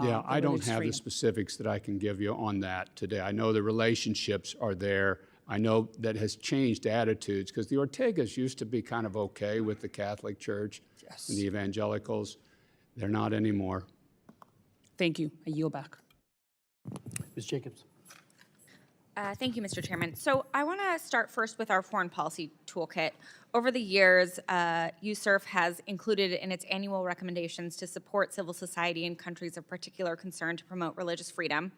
Yeah, I don't have the specifics that I can give you on that today. I know the relationships are there. I know that has changed attitudes, because the Ortegas used to be kind of okay with the Catholic Church and the evangelicals. They're not anymore. Thank you. I yield back. Ms. Jacobs. Thank you, Mr. Chairman. So I want to start first with our foreign policy toolkit. Over the years, USCIRF has included in its annual recommendations to support civil society in countries of particular concern to promote religious freedom.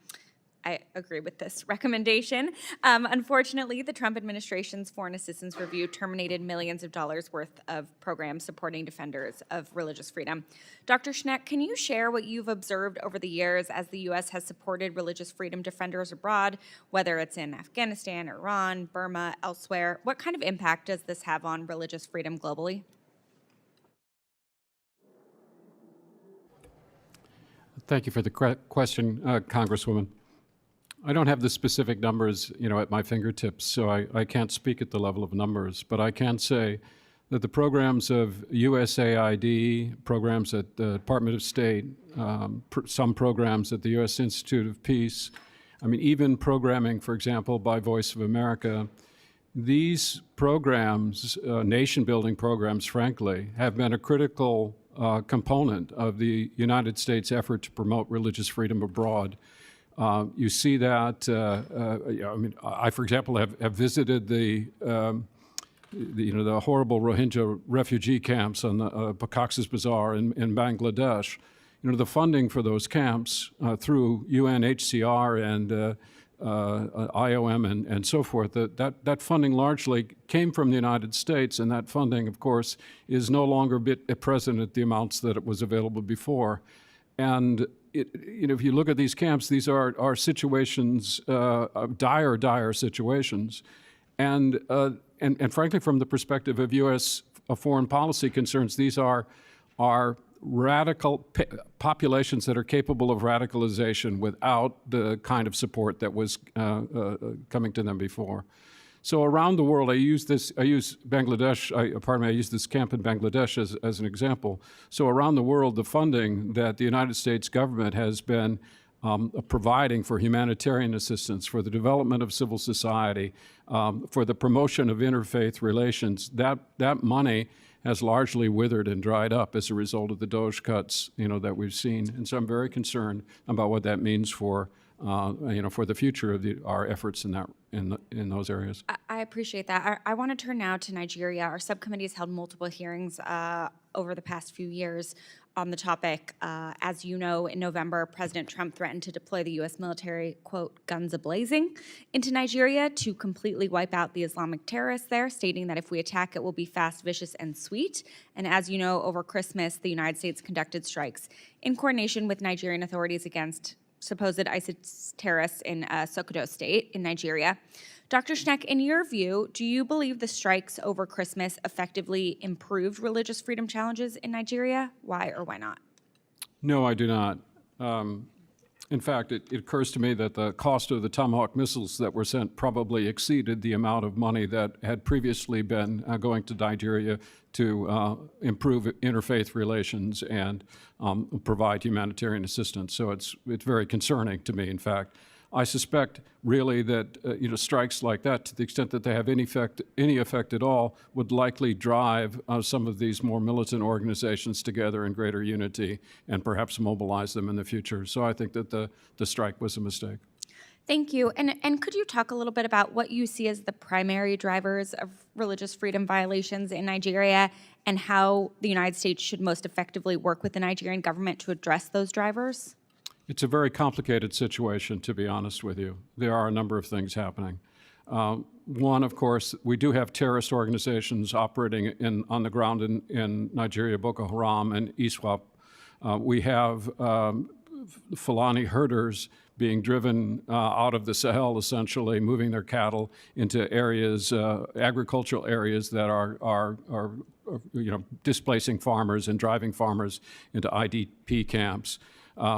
I agree with this recommendation. Unfortunately, the Trump administration's foreign assistance review terminated millions of dollars worth of programs supporting defenders of religious freedom. Dr. Schneck, can you share what you've observed over the years as the U.S. has supported religious freedom defenders abroad, whether it's in Afghanistan, Iran, Burma, elsewhere? What kind of impact does this have on religious freedom globally? Thank you for the question, Congresswoman. I don't have the specific numbers, at my fingertips, so I can't speak at the level of numbers, but I can say that the programs of USAID, programs at the Department of State, some programs at the U.S. Institute of Peace, even programming, for example, by Voice of America, these programs, nation-building programs, frankly, have been a critical component of the United States effort to promote religious freedom abroad. You see that, I, for example, have visited the horrible Rohingya refugee camps on the Cox's Bazar in Bangladesh. The funding for those camps through UNHCR and IOM and so forth, that funding largely came from the United States, and that funding, of course, is no longer present at the amounts that it was available before. And if you look at these camps, these are situations, dire situations. And and frankly, from the perspective of U.S. Foreign policy concerns, these are radical populations that are capable of radicalization without the kind of support that was coming to them before. So around the world, I use Bangladesh, I use this camp in Bangladesh as an example. So around the world, the funding that the United States government has been providing for humanitarian assistance, for the development of civil society, for the promotion of interfaith relations, that money has largely withered and dried up as a result of the DOGE cuts, that we've seen. And so I'm very concerned about what that means for for the future of our efforts in those areas. I appreciate that. I want to turn now to Nigeria. Our subcommittee has held multiple hearings over the past few years on the topic. As you know, in November, President Trump threatened to deploy the U.S. military, quote, guns a-blazing, into Nigeria to completely wipe out the Islamic terrorists there, stating that if we attack, it will be fast, vicious, and sweet. And as you know, over Christmas, the United States conducted strikes in coordination with Nigerian authorities against supposed ISIS terrorists in Sokoto State in Nigeria. Dr. Schneck, in your view, do you believe the strikes over Christmas effectively improved religious freedom challenges in Nigeria? Why or why not? No, I do not. In fact, it occurs to me that the cost of the Tomahawk missiles that were sent probably exceeded the amount of money that had previously been going to Nigeria to improve interfaith relations and provide humanitarian assistance. So it's very concerning to me, in fact. I suspect really that strikes like that, to the extent that they have any effect at all, would likely drive some of these more militant organizations together in greater unity and perhaps mobilize them in the future. So I think that the strike was a mistake. Thank you. And could you talk a little bit about what you see as the primary drivers of religious freedom violations in Nigeria and how the United States should most effectively work with the Nigerian government to address those drivers? It's a very complicated situation, to be honest with you. There are a number of things happening. One, of course, we do have terrorist organizations operating on the ground in Nigeria, Boko Haram and ISWAP. We have Fulani herders being driven out of the Sahel, essentially, moving their cattle into areas, agricultural areas that are displacing farmers and driving farmers into IDP camps.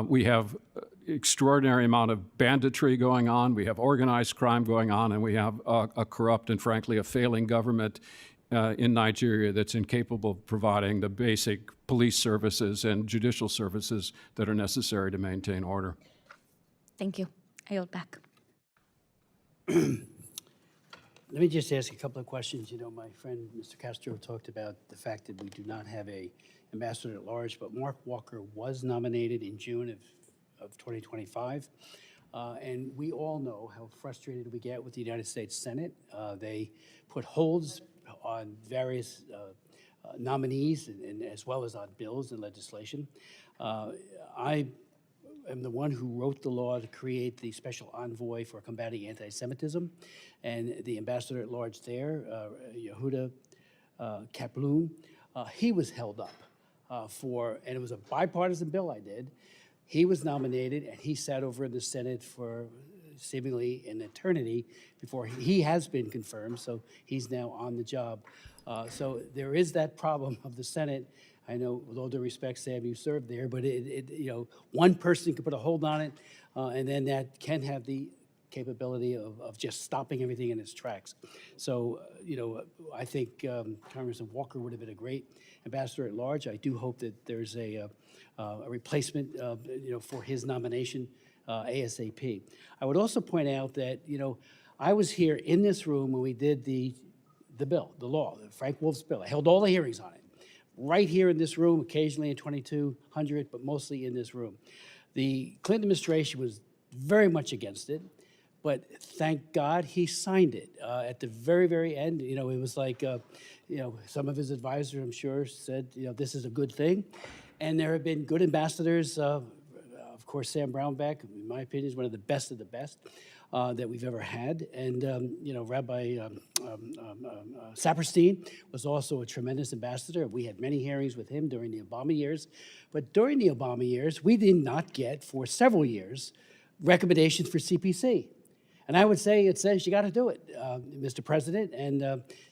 We have extraordinary amount of banditry going on. We have organized crime going on, and we have a corrupt and, frankly, a failing government in Nigeria that's incapable of providing the basic police services and judicial services that are necessary to maintain order. Thank you. I yield back. Let me just ask a couple of questions. My friend Mr. Castro talked about the fact that we do not have a ambassador at large, but Mark Walker was nominated in June of 2025. And we all know how frustrated we get with the United States Senate. They put holds on various nominees and as well as on bills and legislation. I am the one who wrote the law to create the special envoy for combating anti-Semitism, and the ambassador at large there, Yehuda Kaplan, he was held up and it was a bipartisan bill I did. He was nominated, and he sat over in the Senate for seemingly an eternity before he has been confirmed, so he's now on the job. So there is that problem of the Senate. I know, with all due respect, Sam, you served there, but one person could put a hold on it, and then that can have the capability of just stopping everything in its tracks. So, I think Congressman Walker would have been a great ambassador at large. I do hope that there's a replacement, for his nomination ASAP. I would also point out that, I was here in this room when we did the bill, the law, Frank Wolf's bill. I held all the hearings on it, right here in this room, occasionally in 2200, but mostly in this room. The Clinton administration was very much against it, but thank God he signed it. At the very, very end, it was like, some of his advisors, I'm sure, said, this is a good thing. And there have been good ambassadors. Of course, Sam Brownback, in my opinion, is one of the best that we've ever had. And, Rabbi Saperstein was also a tremendous ambassador. We had many hearings with him during the Obama years. But during the Obama years, we did not get, for several years, recommendations for CPC. And I would say it says you got to do it, Mr. President. And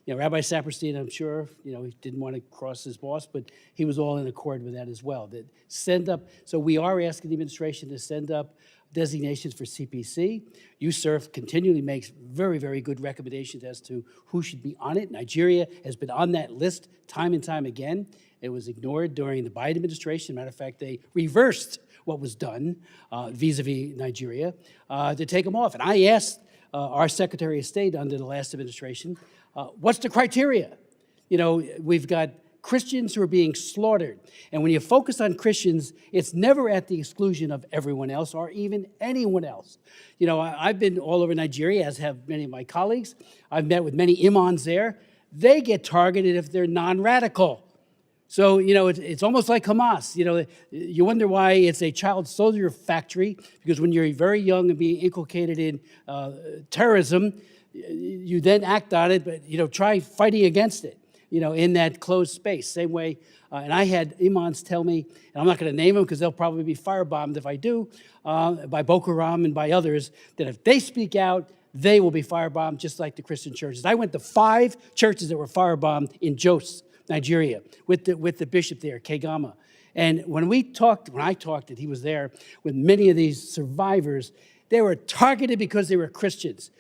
Rabbi Saperstein, I'm sure, he didn't want to cross his boss, but he was all in accord with that as well. That send up. So we are asking the administration to send up designations for CPC. USCIRF continually makes very, very good recommendations as to who should be on it. Nigeria has been on that list time and time again. It was ignored during the Biden administration. Matter of fact, they reversed what was done vis-a-vis Nigeria to take them off. And I asked our Secretary of State under the last administration, what's the criteria? We've got Christians who are being slaughtered. And when you focus on Christians, it's never at the exclusion of everyone else or even anyone else. I've been all over Nigeria, as have many of my colleagues. I've met with many imams there. They get targeted if they're non-radical. So, it's almost like Hamas. You wonder why it's a child soldier factory, because when you're very young and being inculcated in terrorism, you then act on it, but, try fighting against it, in that closed space. Same way, and I had imams tell me, and I'm not going to name them because they'll probably be firebombed if I do, by Boko Haram and by others, that if they speak out, they will be firebombed just like the Christian churches. I went to 5 churches that were firebombed in Jos, Nigeria, with the bishop there, Kegama. And when I talked, and he was there with many of these survivors, they were targeted because they were Christians.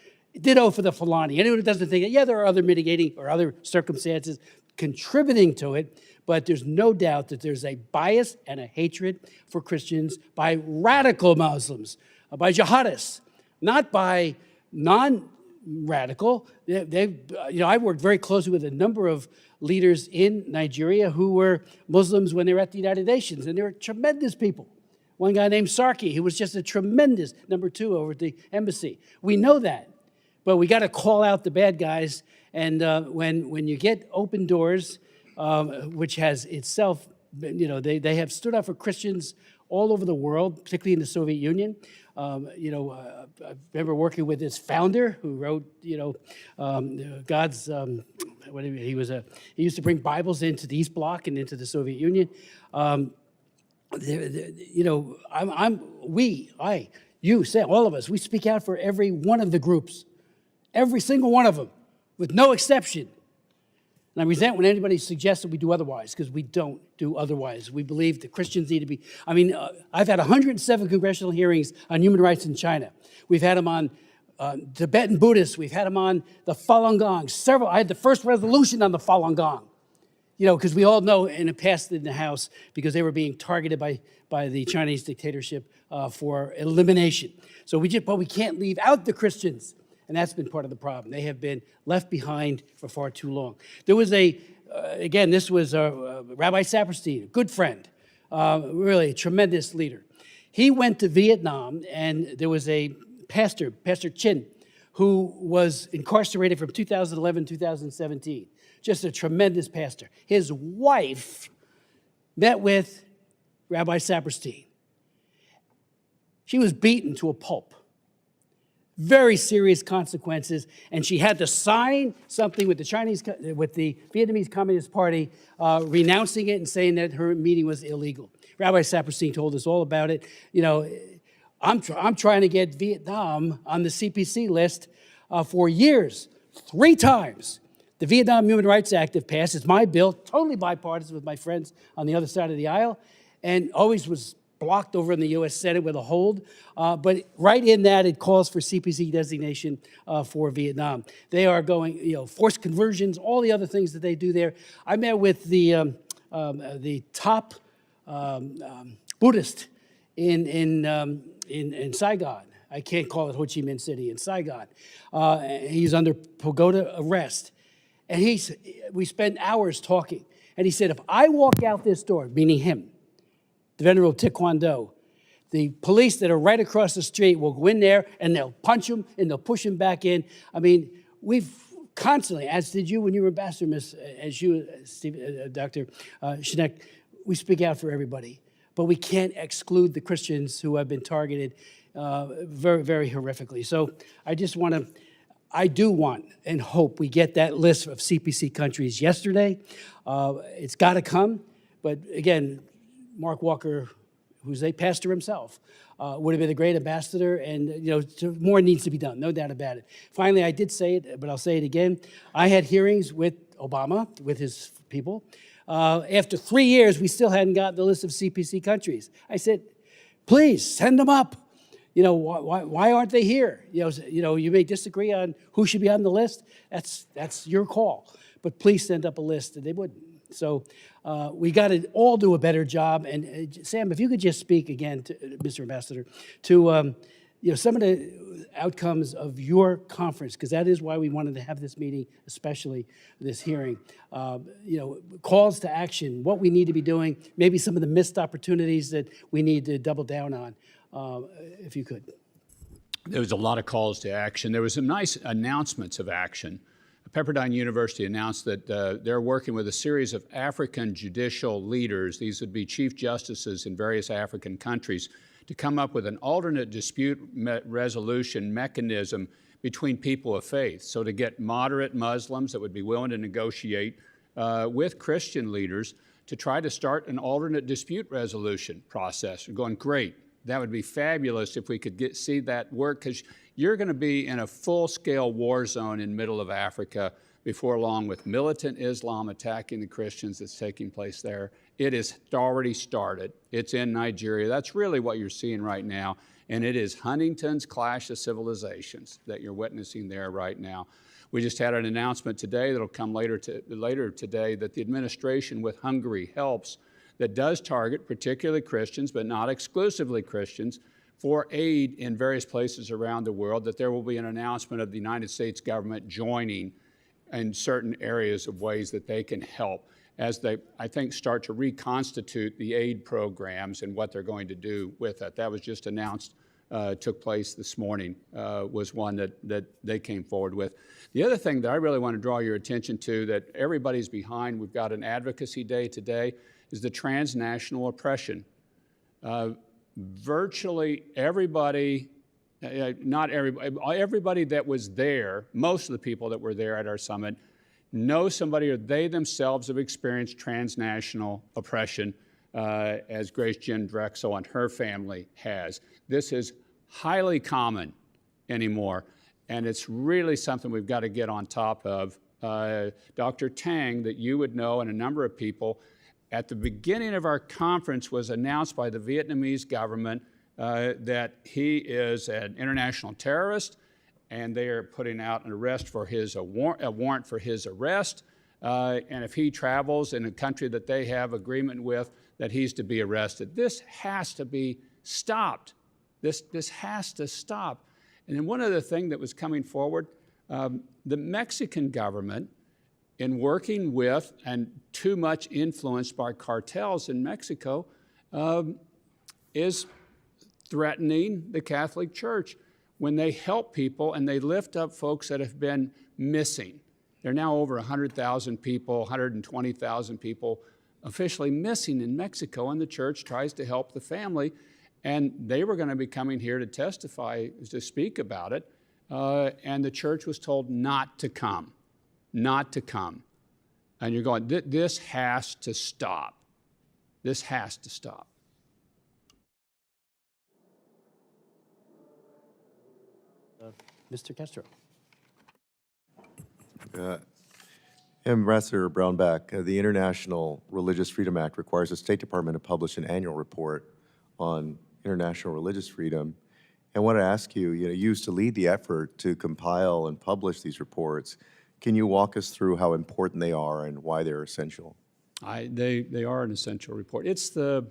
Ditto for the Fulani. Anyone who doesn't think, there are other mitigating or other circumstances contributing to it, but there's no doubt that there's a bias and a hatred for Christians by radical Muslims, by jihadists, not by non-radical. I've worked very closely with a number of leaders in Nigeria who were Muslims when they were at the United Nations, and they were tremendous people. One guy named Sarki, who was just a tremendous number 2 over at the embassy. We know that, but we got to call out the bad guys. And when you get Open Doors, which has itself, they have stood up for Christians all over the world, particularly in the Soviet Union. I remember working with its founder, who wrote, God's. He used to bring Bibles into the East Bloc and into the Soviet Union. All of us, we speak out for every one of the groups, every single one of them, with no exception. And I resent when anybody suggests that we do otherwise, because we don't do otherwise. We believe that Christians need to be, I've had 107 congressional hearings on human rights in China. We've had them on Tibetan Buddhists. We've had them on the Falun Gong. I had the first resolution on the Falun Gong, because we all know, and it passed in the House, because they were being targeted by the Chinese dictatorship for elimination. But we can't leave out the Christians. And that's been part of the problem. They have been left behind for far too long. There was this was Rabbi Saperstein, a good friend, really a tremendous leader. He went to Vietnam, and there was a pastor, Pastor Chin, who was incarcerated from 2011 to 2017. Just a tremendous pastor. His wife met with Rabbi Saperstein. She was beaten to a pulp. Very serious consequences, and she had to sign something with the Vietnamese Communist Party, renouncing it and saying that her meeting was illegal. Rabbi Saperstein told us all about it. I'm trying to get Vietnam on the CPC list for years, 3 times. The Vietnam Human Rights Act, if passed, is my bill, totally bipartisan with my friends on the other side of the aisle, and always was blocked over in the U.S. Senate with a hold. But right in that, it calls for CPC designation for Vietnam. They are going, forced conversions, all the other things that they do there. I met with the top Buddhist in Saigon. I can't call it Ho Chi Minh City, in Saigon. He's under pagoda arrest. And we spent hours talking. And he said, if I walk out this door, meaning him, the venerable Taekwondo, the police that are right across the street will go in there and they'll punch him and they'll push him back in. We've constantly, as did you when you were ambassador, Dr. Schneck, we speak out for everybody. But we can't exclude the Christians who have been targeted very, very horrifically. So I do want and hope we get that list of CPC countries yesterday. It's got to come. But again, Mark Walker, who's a pastor himself, would have been a great ambassador, and more needs to be done, no doubt about it. Finally, I did say it, but I'll say it again. I had hearings with Obama, with his people. After 3 years, we still hadn't gotten the list of CPC countries. I said, please send them up. Why aren't they here? You may disagree on who should be on the list. That's your call. But please send up a list, and they wouldn't. So we got to all do a better job. And Sam, if you could just speak again, to Mr. Ambassador, to some of the outcomes of your conference, because that is why we wanted to have this meeting, especially this hearing. Calls to action, what we need to be doing, maybe some of the missed opportunities that we need to double down on, if you could. There was a lot of calls to action. There was some nice announcements of action. Pepperdine University announced that they're working with a series of African judicial leaders. These would be chief justices in various African countries, to come up with an alternate dispute resolution mechanism between people of faith. So to get moderate Muslims that would be willing to negotiate with Christian leaders to try to start an alternate dispute resolution process. We're going, great. That would be fabulous if we could see that work, because you're going to be in a full-scale war zone in middle of Africa before long, with militant Islam attacking the Christians that's taking place there. It has already started. It's in Nigeria. That's really what you're seeing right now, and it is Huntington's clash of civilizations that you're witnessing there right now. We just had an announcement today that'll come later today that the administration with Hungary helps, that does target particularly Christians, but not exclusively Christians, for aid in various places around the world, that there will be an announcement of the United States government joining in certain areas of ways that they can help as they, I think, start to reconstitute the aid programs and what they're going to do with it. That was just announced, took place this morning, was one that they came forward with. The other thing that I really want to draw your attention to, that everybody's behind, we've got an advocacy day today, is the transnational oppression. Virtually everybody, not everybody, everybody that was there, most of the people that were there at our summit, know somebody or they themselves have experienced transnational oppression, as Grace Jen Drexel and her family has. This is highly common anymore, and it's really something we've got to get on top of. Dr. Tang, that you would know, and a number of people, at the beginning of our conference was announced by the Vietnamese government that he is an international terrorist, and they are putting out an arrest for a warrant for his arrest. And if he travels in a country that they have agreement with, that he's to be arrested. This has to be stopped. This has to stop. And then one other thing that was coming forward, the Mexican government, in working with and too much influenced by cartels in Mexico, is threatening the Catholic Church when they help people and they lift up folks that have been missing. There are now over 100,000 people, 120,000 people officially missing in Mexico, and the church tries to help the family. And they were going to be coming here to testify, to speak about it, and the church was told not to come. Not to come. And you're going, this has to stop. This has to stop. Mr. Castro. Ambassador Brownback, the International Religious Freedom Act requires the State Department to publish an annual report on international religious freedom. And I want to ask you, you used to lead the effort to compile and publish these reports. Can you walk us through how important they are and why they're essential? They are an essential report. It's the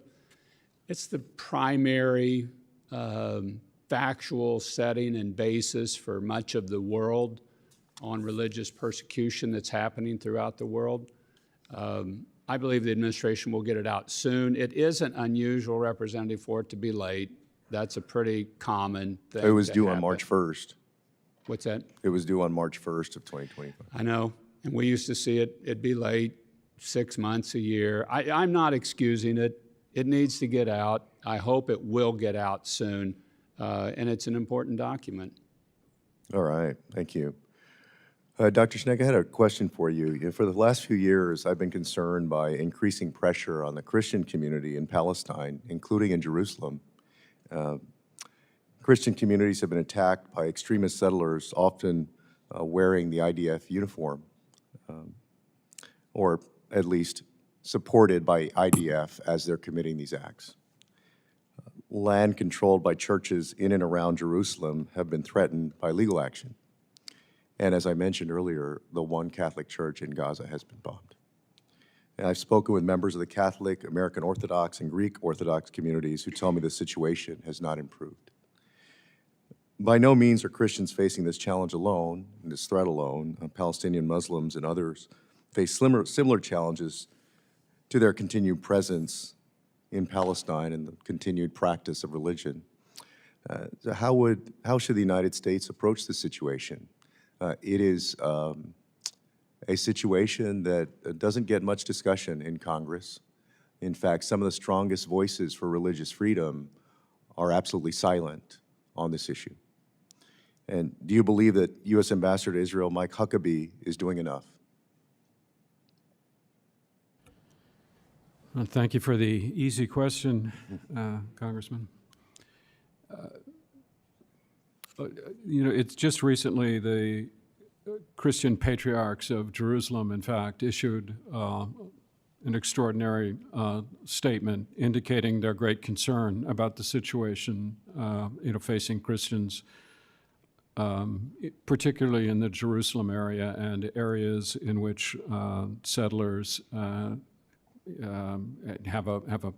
primary factual setting and basis for much of the world on religious persecution that's happening throughout the world. I believe the administration will get it out soon. It isn't unusual, Representative, for it to be late. That's a pretty common thing. It was due on March 1st. What's that? It was due on March 1st of 2025. I know, and we used to see it'd be late, 6 months, a year. I'm not excusing it. It needs to get out. I hope it will get out soon, and it's an important document. All right, thank you. Dr. Schneck, I had a question for you. For the last few years, I've been concerned by increasing pressure on the Christian community in Palestine, including in Jerusalem. Christian communities have been attacked by extremist settlers, often wearing the IDF uniform, or at least supported by IDF as they're committing these acts. Land controlled by churches in and around Jerusalem have been threatened by legal action. And as I mentioned earlier, the one Catholic church in Gaza has been bombed. And I've spoken with members of the Catholic, American Orthodox, and Greek Orthodox communities who tell me the situation has not improved. By no means are Christians facing this challenge alone, and this threat alone. Palestinian Muslims and others face similar challenges to their continued presence in Palestine and the continued practice of religion. So how should the United States approach this situation? It is a situation that doesn't get much discussion in Congress. In fact, some of the strongest voices for religious freedom are absolutely silent on this issue. And do you believe that U.S. Ambassador to Israel, Mike Huckabee, is doing enough? Well, thank you for the easy question, Congressman. It's just recently the Christian patriarchs of Jerusalem, in fact, issued an extraordinary statement indicating their great concern about the situation, facing Christians, particularly in the Jerusalem area and areas in which settlers have a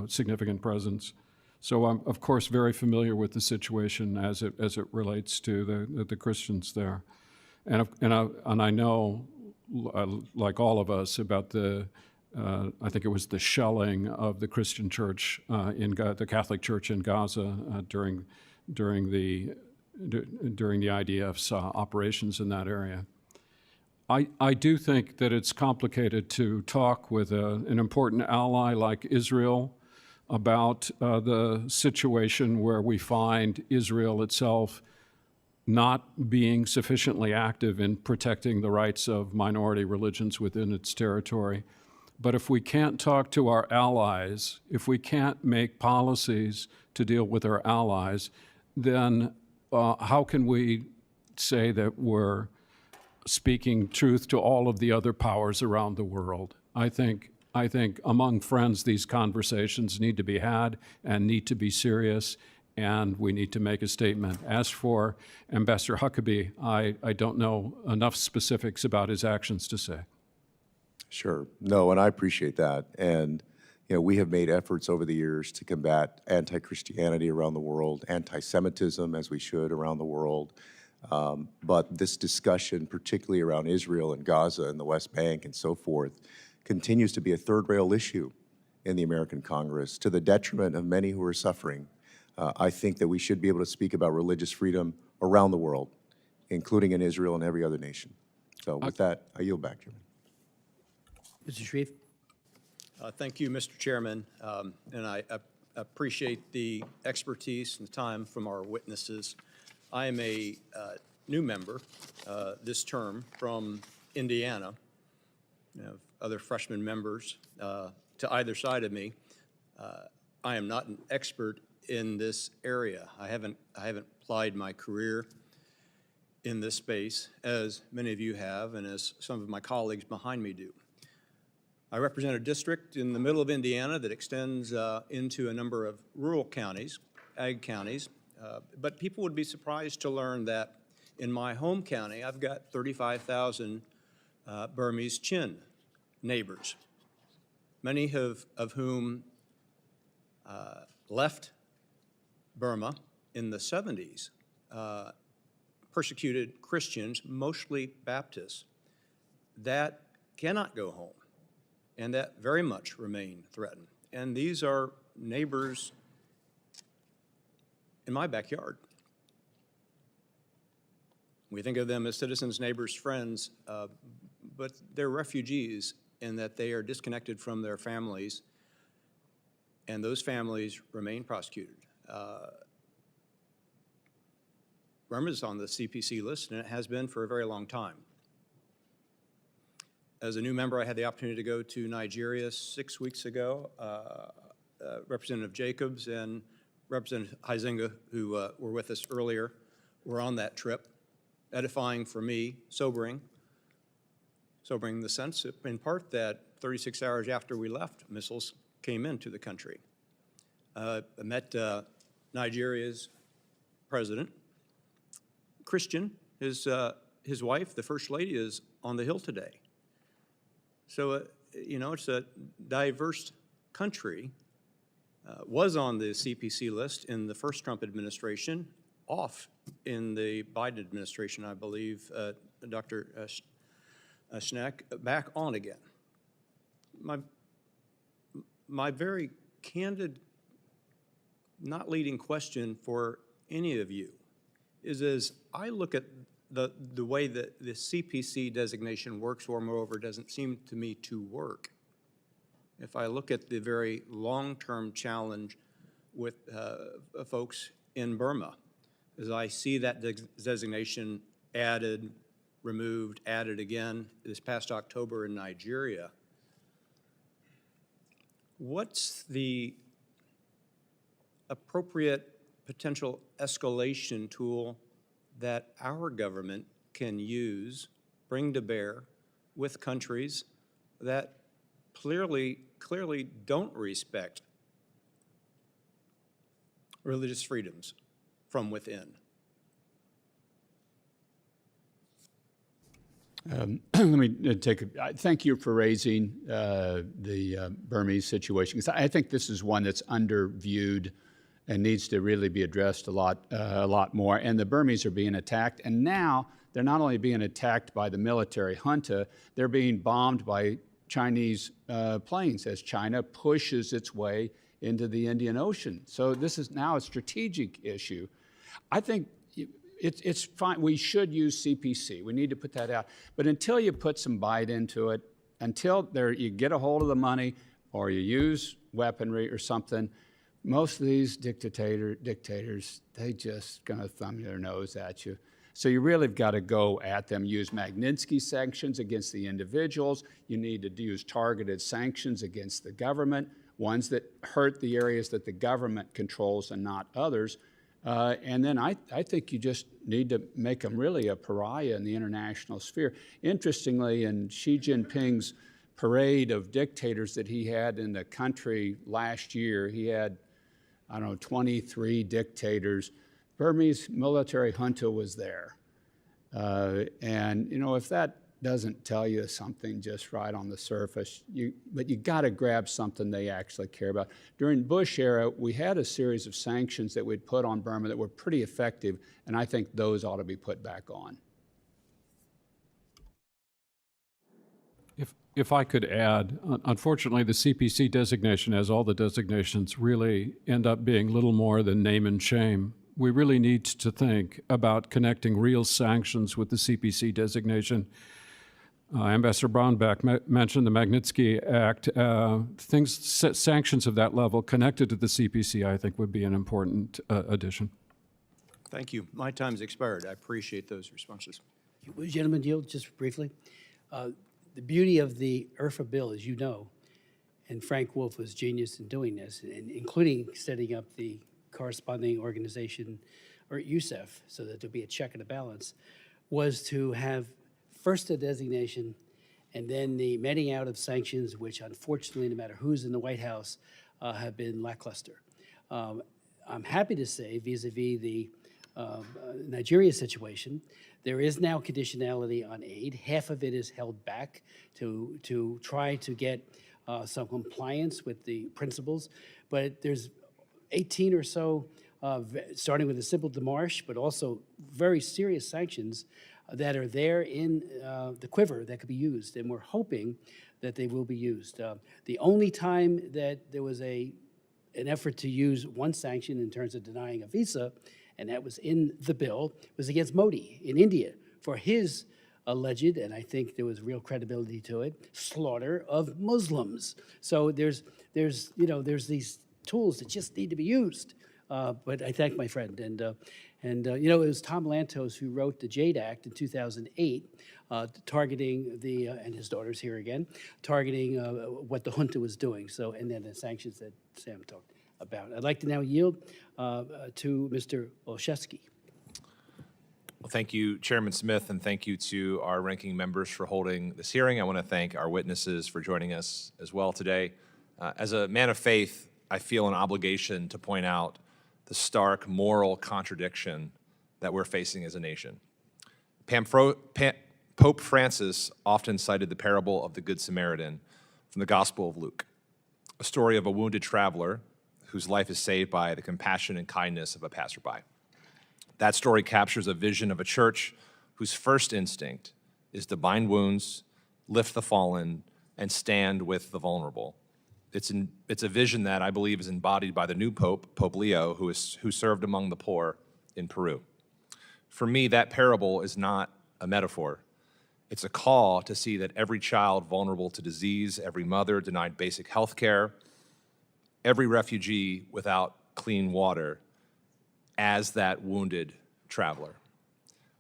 significant presence. So I'm, of course, very familiar with the situation as it relates to the Christians there, and I know, like all of us, about I think it was the shelling of the Christian church the Catholic Church in Gaza during the IDF's operations in that area. I do think that it's complicated to talk with an important ally like Israel about the situation where we find Israel itself not being sufficiently active in protecting the rights of minority religions within its territory. But if we can't talk to our allies, if we can't make policies to deal with our allies, then how can we say that we're speaking truth to all of the other powers around the world? I think among friends, these conversations need to be had and need to be serious, and we need to make a statement. As for Ambassador Huckabee, I don't know enough specifics about his actions to say. Sure. No, and I appreciate that. And we have made efforts over the years to combat anti-Christianity around the world, anti-Semitism, as we should, around the world. But this discussion, particularly around Israel and Gaza and the West Bank and so forth, continues to be a third-rail issue in the American Congress to the detriment of many who are suffering. I think that we should be able to speak about religious freedom around the world, including in Israel and every other nation. So with that, I yield back, Chairman. Mr. Shreve? Thank you, Mr. Chairman, and I appreciate the expertise and the time from our witnesses. I am a new member this term from Indiana. Other freshman members to either side of me. I am not an expert in this area. I haven't applied my career in this space as many of you have and as some of my colleagues behind me do. I represent a district in the middle of Indiana that extends into a number of rural counties, ag counties, but people would be surprised to learn that in my home county, I've got 35,000 Burmese Chin neighbors, many of whom left Burma in the 70s, persecuted Christians, mostly Baptists, that cannot go home and that very much remain threatened. And these are neighbors in my backyard. We think of them as citizens, neighbors, friends, but they're refugees in that they are disconnected from their families, and those families remain prosecuted. Burma is on the CPC list, and it has been for a very long time. As a new member, I had the opportunity to go to Nigeria 6 weeks ago. Representative Jacobs and Representative Huizenga, who were with us earlier, were on that trip. Edifying for me, sobering in the sense, in part, that 36 hours after we left, missiles came into the country. I met Nigeria's president, Christian. His wife, the First Lady, is on the Hill today. So, you know, it's a diverse country. Was on the CPC list in the first Trump administration, off in the Biden administration, I believe, Dr. Schneck, back on again. My very candid, not leading question for any of you is, as I look at the way that the CPC designation works, or moreover doesn't seem to me to work, if I look at the very long-term challenge with folks in Burma, as I see that designation added, removed, added again this past October in Nigeria, what's the appropriate potential escalation tool that our government can use, bring to bear with countries that clearly don't respect religious freedoms from within? Let me thank you for raising the Burmese situation, because I think this is one that's underviewed and needs to really be addressed a lot more. And the Burmese are being attacked, and now they're not only being attacked by the military junta, they're being bombed by Chinese planes as China pushes its way into the Indian Ocean. So this is now a strategic issue. I think it's fine. We should use CPC. We need to put that out. But until you put some bite into it, until you get a hold of the money or you use weaponry or something, most of these dictators, they just gonna thumb their nose at you. So you really have got to go at them, use Magnitsky sanctions against the individuals. You need to use targeted sanctions against the government, ones that hurt the areas that the government controls and not others. And then I think you just need to make them really a pariah in the international sphere. Interestingly, in Xi Jinping's parade of dictators that he had in the country last year, he had, 23 dictators. Burmese military junta was there. And, if that doesn't tell you something just right on the surface, but you got to grab something they actually care about. During Bush era, we had a series of sanctions that we'd put on Burma that were pretty effective, and I think those ought to be put back on. If I could add, unfortunately, the CPC designation, as all the designations, really end up being little more than name and shame. We really need to think about connecting real sanctions with the CPC designation. Ambassador Brownback mentioned the Magnitsky Act. Sanctions of that level connected to the CPC, I think, would be an important addition. Thank you. My time's expired. I appreciate those responses. Will the gentleman yield just briefly? The beauty of the IRFA bill, as you know, and Frank Wolf was genius in doing this, and including setting up the corresponding organization, or USCIRF, so that there'll be a check and a balance, was to have first a designation and then the meting out of sanctions, which unfortunately, no matter who's in the White House, have been lackluster. I'm happy to say, vis-a-vis the Nigeria situation, there is now conditionality on aid. Half of it is held back to try to get some compliance with the principles, but there's 18 or so, starting with a simple demarche, but also very serious sanctions that are there in the quiver that could be used, and we're hoping that they will be used. The only time that there was an effort to use one sanction in terms of denying a visa, and that was in the bill, was against Modi in India for his alleged, and I think there was real credibility to it, slaughter of Muslims. So there's these tools that just need to be used. But I thank my friend, and And, you know, it was Tom Lantos who wrote the JADE Act in 2008, targeting the, and his daughter's here again, targeting what the junta was doing. So, and then the sanctions that Sam talked about. I'd like to now yield to Mr. Olszewski. Well, thank you, Chairman Smith, and thank you to our ranking members for holding this hearing. I want to thank our witnesses for joining us as well today. As a man of faith, I feel an obligation to point out the stark moral contradiction that we're facing as a nation. Pope Francis often cited the parable of the Good Samaritan from the Gospel of Luke, a story of a wounded traveler whose life is saved by the compassion and kindness of a passerby. That story captures a vision of a church whose first instinct is to bind wounds, lift the fallen, and stand with the vulnerable. It's a vision that I believe is embodied by the new Pope, Pope Leo, who served among the poor in Peru. For me, that parable is not a metaphor. It's a call to see that every child vulnerable to disease, every mother denied basic health care, every refugee without clean water, as that wounded traveler.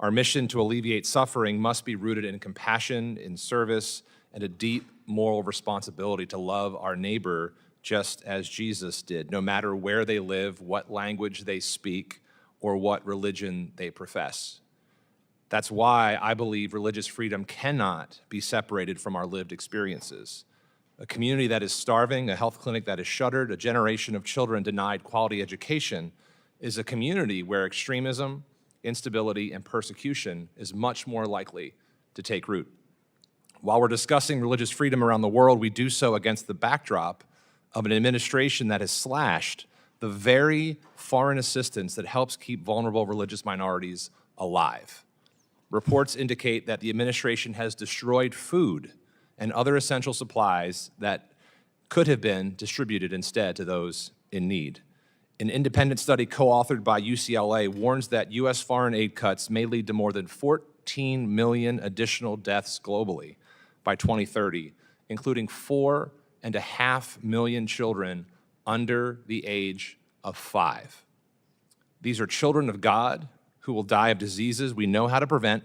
Our mission to alleviate suffering must be rooted in compassion, in service, and a deep moral responsibility to love our neighbor just as Jesus did, no matter where they live, what language they speak, or what religion they profess. That's why I believe religious freedom cannot be separated from our lived experiences. A community that is starving, a health clinic that is shuttered, a generation of children denied quality education is a community where extremism, instability, and persecution is much more likely to take root. While we're discussing religious freedom around the world, we do so against the backdrop of an administration that has slashed the very foreign assistance that helps keep vulnerable religious minorities alive. Reports indicate that the administration has destroyed food and other essential supplies that could have been distributed instead to those in need. An independent study co-authored by UCLA warns that U.S. foreign aid cuts may lead to more than 14 million additional deaths globally by 2030, including 4.5 million children under the age of 5. These are children of God who will die of diseases we know how to prevent,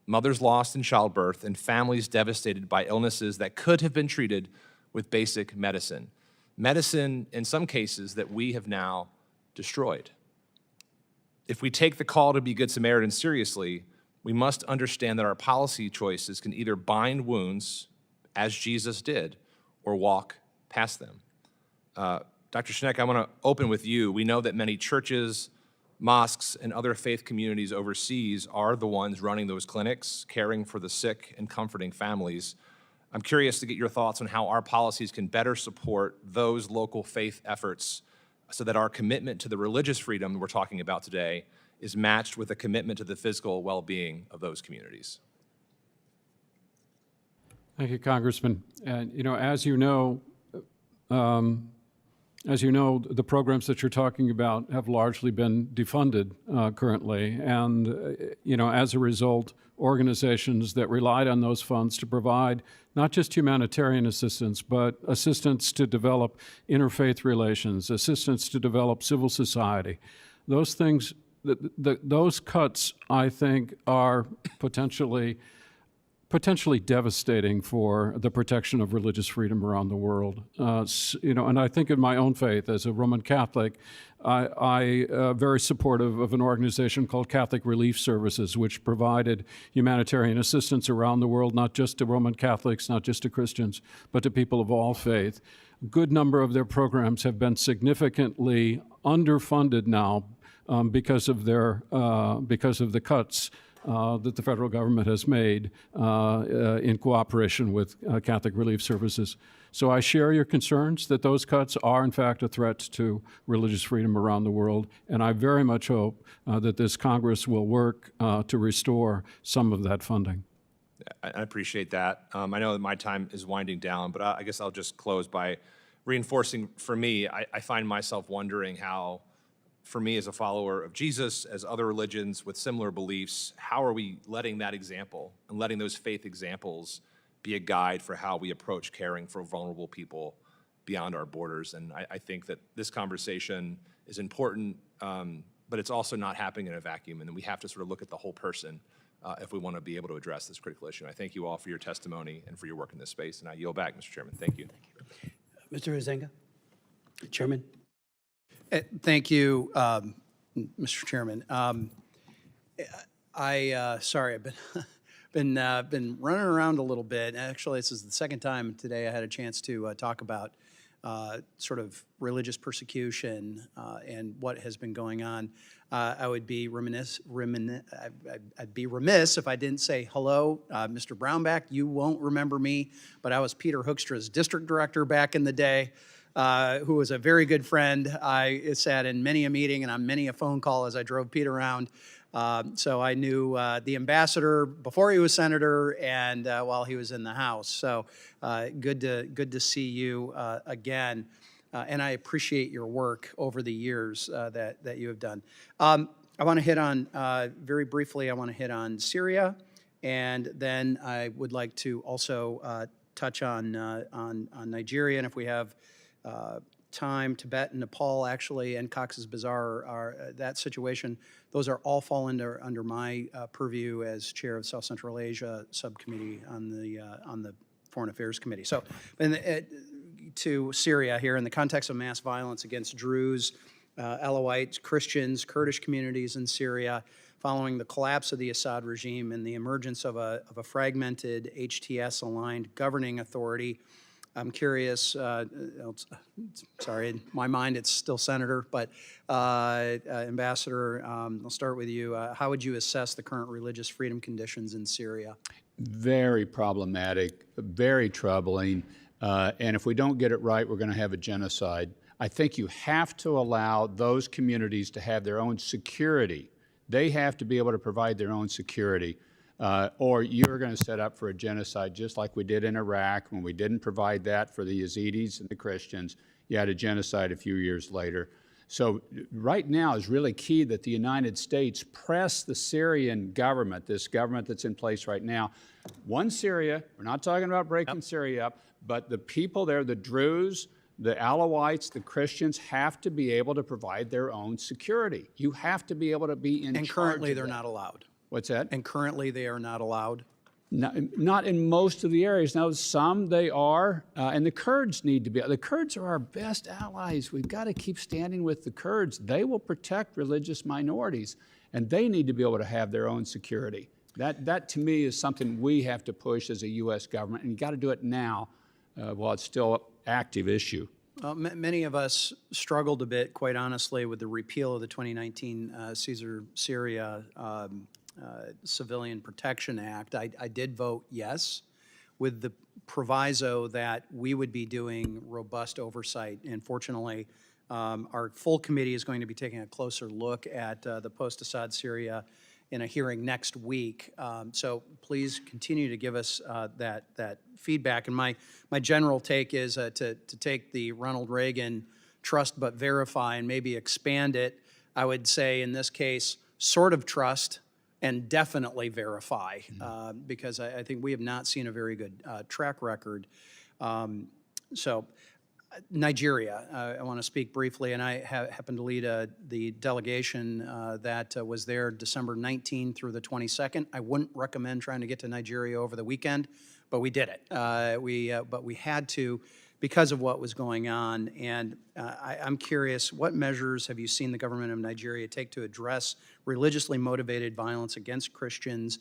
mothers lost in childbirth, and families devastated by illnesses that could have been treated with basic medicine. Medicine, in some cases, that we have now destroyed. If we take the call to be Good Samaritans seriously, we must understand that our policy choices can either bind wounds, as Jesus did, or walk past them. Dr. Schneck, I want to open with you. We know that many churches, mosques, and other faith communities overseas are the ones running those clinics, caring for the sick and comforting families. I'm curious to get your thoughts on how our policies can better support those local faith efforts so that our commitment to the religious freedom we're talking about today is matched with a commitment to the physical well-being of those communities. Thank you, Congressman. And as you know, the programs that you're talking about have largely been defunded currently, and as a result, organizations that relied on those funds to provide not just humanitarian assistance, but assistance to develop interfaith relations, assistance to develop civil society. Those things, those cuts, I think, are potentially devastating for the protection of religious freedom around the world. And I think in my own faith, as a Roman Catholic, I very supportive of an organization called Catholic Relief Services, which provided humanitarian assistance around the world, not just to Roman Catholics, not just to Christians, but to people of all faith. A good number of their programs have been significantly underfunded now because of the cuts that the federal government has made in cooperation with Catholic Relief Services. So I share your concerns that those cuts are, in fact, a threat to religious freedom around the world, and I very much hope that this Congress will work to restore some of that funding. I appreciate that. I know that my time is winding down, but I guess I'll just close by reinforcing, for me, I find myself wondering how, for me as a follower of Jesus, as other religions with similar beliefs, how are we letting that example and letting those faith examples be a guide for how we approach caring for vulnerable people beyond our borders? And I think that this conversation is important but it's also not happening in a vacuum, and we have to sort of look at the whole person if we want to be able to address this critical issue. And I thank you all for your testimony and for your work in this space, and I yield back, Mr. Chairman. Thank you. Mr. Huizenga? Chairman? Thank you, Mr. Chairman. Sorry, I've been running around a little bit. Actually, this is the second time today I had a chance to talk about sort of religious persecution and what has been going on. I would be I'd be remiss if I didn't say hello, Mr. Brownback. You won't remember me, but I was Peter Hoekstra's district director back in the day, who was a very good friend. I sat in many a meeting and on many a phone call as I drove Pete around. So I knew the ambassador before he was senator and while he was in the House. So good to see you again. And I appreciate your work over the years that you have done. I want to hit on, very briefly, I want to hit on Syria. And then I would like to also touch on Nigeria. And if we have time, Tibet and Nepal, actually, and Cox's Bazar are that situation. Those are all fall under my purview as chair of South Central Asia Subcommittee on the Foreign Affairs Committee. So, to Syria here, in the context of mass violence against Druze, Alawites, Christians, Kurdish communities in Syria, following the collapse of the Assad regime and the emergence of a fragmented HTS-aligned governing authority. I'm curious, sorry, in my mind it's still Senator, but Ambassador, I'll start with you. How would you assess the current religious freedom conditions in Syria? Very problematic, very troubling, and if we don't get it right, we're going to have a genocide. I think you have to allow those communities to have their own security. They have to be able to provide their own security. Or you're going to set up for a genocide just like we did in Iraq when we didn't provide that for the Yazidis and the Christians. You had a genocide a few years later. So right now is really key that the United States press the Syrian government, this government that's in place right now. One Syria, we're not talking about breaking Syria up, but the people there, the Druze, the Alawites, the Christians have to be able to provide their own security. You have to be able to be in charge. And currently of they're that. not allowed. What's that? And currently they are not allowed. Not in most of the areas. Now, some they are, and the Kurds need to be. The Kurds are our best allies. We've got to keep standing with the Kurds. They will protect religious minorities, and they need to be able to have their own security. That to me, is something we have to push as a U.S. government, and you got to do it now while it's still an active issue. Many of us struggled a bit, quite honestly, with the repeal of the 2019 Syria Civilian Protection Act. I did vote yes, with the proviso that we would be doing robust oversight. And fortunately, our full committee is going to be taking a closer look at the post-Assad Syria in a hearing next week. So please continue to give us that feedback. And my general take is to take the Ronald Reagan trust but verify and maybe expand it. I would say in this case, sort of trust and definitely verify, because I think we have not seen a very good track record. So Nigeria, I want to speak briefly, and I happen to lead the delegation that was there December 19 through the 22nd. I wouldn't recommend trying to get to Nigeria over the weekend, but we did it. But we had to because of what was going on. And I'm curious, what measures have you seen the government of Nigeria take to address religiously motivated violence against Christians,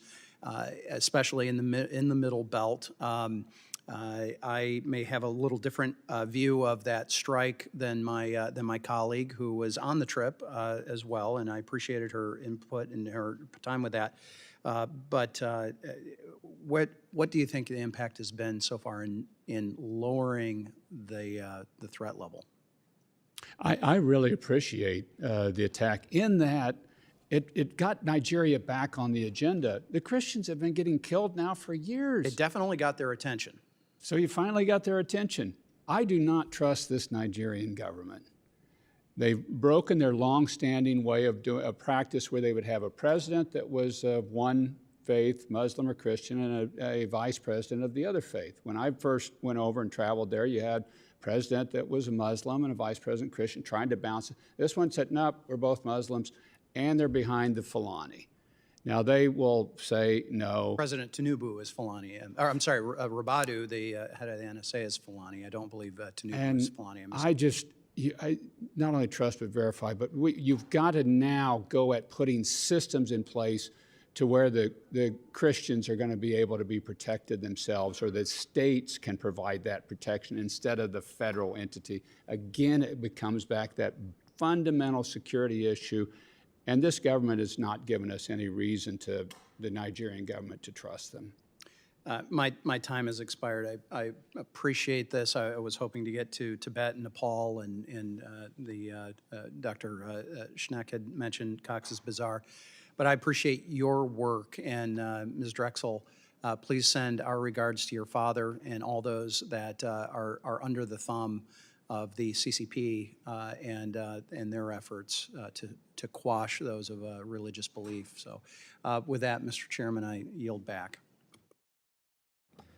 especially in the Middle Belt? I may have a little different view of that strike than my colleague who was on the trip as well, and I appreciated her input and her time with that. But what do you think the impact has been so far in lowering the threat level? I really appreciate the attack in that it got Nigeria back on the agenda. The Christians have been getting killed now for years. It definitely got their attention. So you finally got their attention. I do not trust this Nigerian government. They've broken their long-standing way of doing a practice where they would have a president that was of one faith, Muslim or Christian, and a vice president of the other faith. When I first went over and traveled there, you had a president that was a Muslim and a vice president Christian trying to balance it. This one said, no, we're both Muslims. and they're behind the Fulani. Now, they will say no. President Tinubu is Fulani, or I'm sorry, Rabadu, the head of the NSA, is Fulani. I don't believe Tinubu is Fulani. I not only trust but verify, but you've got to now go at putting systems in place to where the Christians are going to be able to be protected themselves, or the states can provide that protection instead of the federal entity. Again, it becomes back that fundamental security issue. And this government has not given us any reason to, the Nigerian government, to trust them. My time has expired. I appreciate this. I was hoping to get to Tibet and Nepal, and Dr. Schneck had mentioned Cox's Bazar. But I appreciate your work, and Ms. Drexel, please send our regards to your father and all those that are under the thumb of the CCP and their efforts to quash those of religious belief. So with that, Mr. Chairman, I yield back.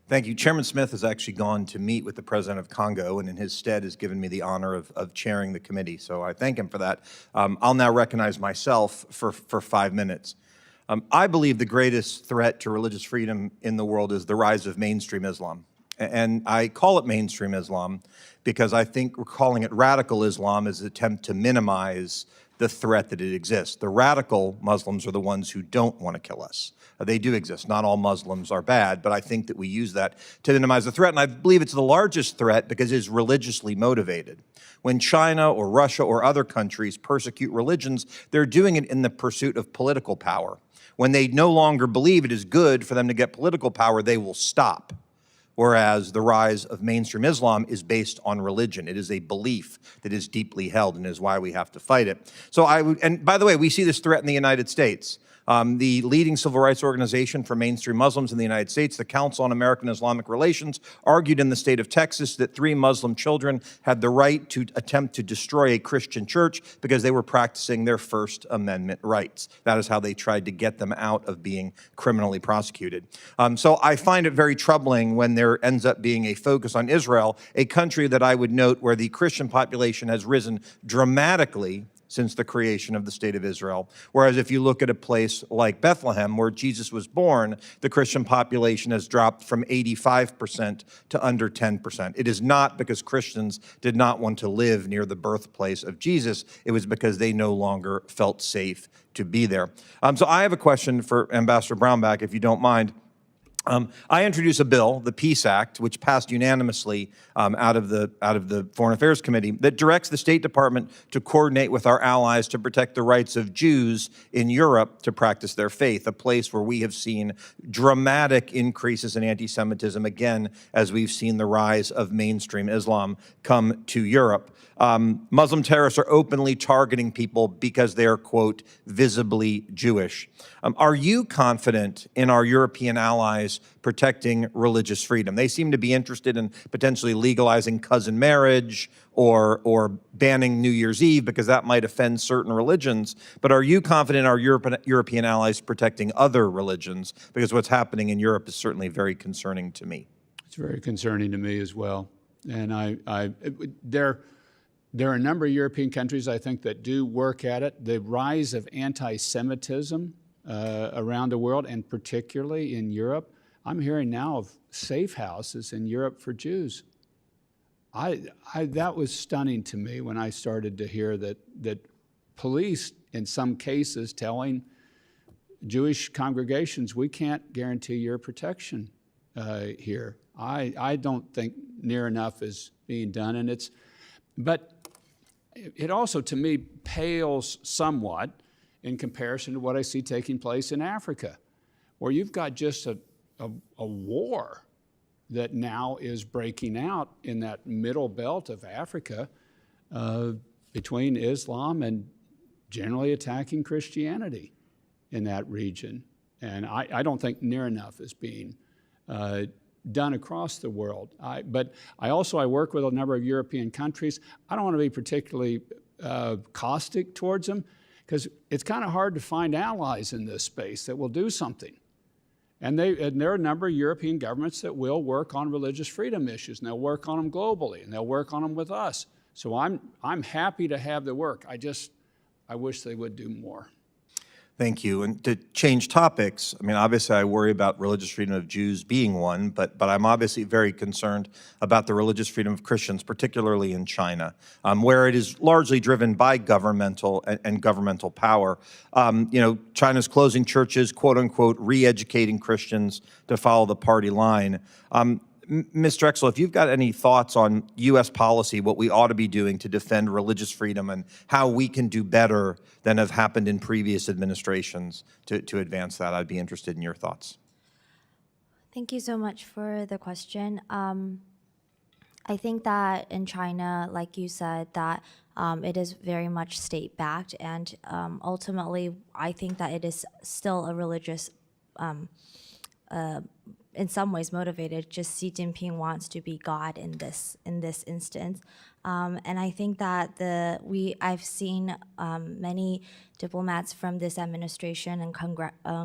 Thank you. Chairman Smith has actually gone to meet with the President of Congo, and in his stead has given me the honor of chairing the committee. So I thank him for that. I'll now recognize myself for 5 minutes. I believe the greatest threat to religious freedom in the world is the rise of mainstream Islam. And I call it mainstream Islam because I think calling it radical Islam is an attempt to minimize the threat that it exists. The radical Muslims are the ones who don't want to kill us. They do exist. Not all Muslims are bad, but I think that we use that to minimize the threat. And I believe it's the largest threat because it is religiously motivated. When China or Russia or other countries persecute religions, they're doing it in the pursuit of political power. When they no longer believe it is good for them to get political power, they will stop. Whereas the rise of mainstream Islam is based on religion. It is a belief that is deeply held and is why we have to fight it. So and by the way, we see this threat in the United States. The leading civil rights organization for mainstream Muslims in the United States, the Council on American Islamic Relations, argued in the state of Texas that 3 Muslim children had the right to attempt to destroy a Christian church because they were practicing their First Amendment rights. That is how they tried to get them out of being criminally prosecuted. So I find it very troubling when there ends up being a focus on Israel, a country that I would note where the Christian population has risen dramatically since the creation of the State of Israel. Whereas if you look at a place like Bethlehem, where Jesus was born, the Christian population has dropped from 85% to under 10%. It is not because Christians did not want to live near the birthplace of Jesus. It was because they no longer felt safe to be there. So I have a question for Ambassador Brownback, if you don't mind. I introduced a bill, the Peace Act, which passed unanimously out of the Foreign Affairs Committee, that directs the State Department to coordinate with our allies to protect the rights of Jews in Europe to practice their faith, a place where we have seen dramatic increases in anti-Semitism, again, as we've seen the rise of mainstream Islam come to Europe. Muslim terrorists are openly targeting people because they are, quote, visibly Jewish. Are you confident in our European allies protecting religious freedom? They seem to be interested in potentially legalizing cousin marriage or banning New Year's Eve because that might offend certain religions. But are you confident in our European allies protecting other religions? Because what's happening in Europe is certainly very concerning to me. It's very concerning to me as well. And there are a number of European countries, I think, that do work at it. The rise of anti-Semitism around the world, and particularly in Europe, I'm hearing now of safe houses in Europe for Jews. That was stunning to me when I started to hear that police, in some cases, telling Jewish congregations, we can't guarantee your protection here. I don't think near enough is being done, but it also, to me, pales somewhat in comparison to what I see taking place in Africa, where you've got just a war that now is breaking out in that middle belt of Africa between Islam and generally attacking Christianity in that region. And I don't think near enough is being done across the world. But I work with a number of European countries. I don't want to be particularly caustic towards them because it's kind of hard to find allies in this space that will do something. And there are a number of European governments that will work on religious freedom issues, and they'll work on them globally, and they'll work on them with us. So I'm happy to have the work. I wish they would do more. Thank you. And to change topics, I mean, obviously I worry about religious freedom of Jews being one, but I'm obviously very concerned about the religious freedom of Christians, particularly in China, where it is largely driven by governmental and governmental power. China's closing churches, quote unquote, re-educating Christians to follow the party line. Ms. Drexel, if you've got any thoughts on U.S. policy, what we ought to be doing to defend religious freedom and how we can do better than have happened in previous administrations to advance that, I'd be interested in your thoughts. Thank you so much for the question. I think that in China, like you said, that it is very much state-backed, and ultimately, I think that it is still a religious in some ways motivated. Just Xi Jinping wants to be God in this instance, and I think that I've seen many diplomats from this administration and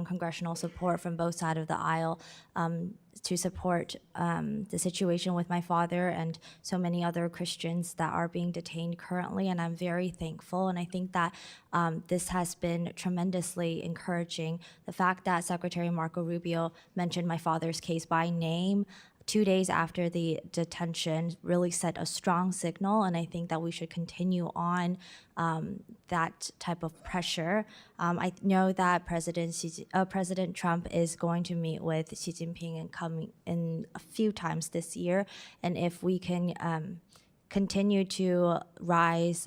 congressional support from both sides of the aisle to support the situation with my father and so many other Christians that are being detained currently, and I'm very thankful. And I think that this has been tremendously encouraging. The fact that Secretary Marco Rubio mentioned my father's case by name 2 days after the detention really set a strong signal, and I think that we should continue on that type of pressure. I know that President Trump is going to meet with Xi Jinping and coming in a few times this year, and if we can continue to rise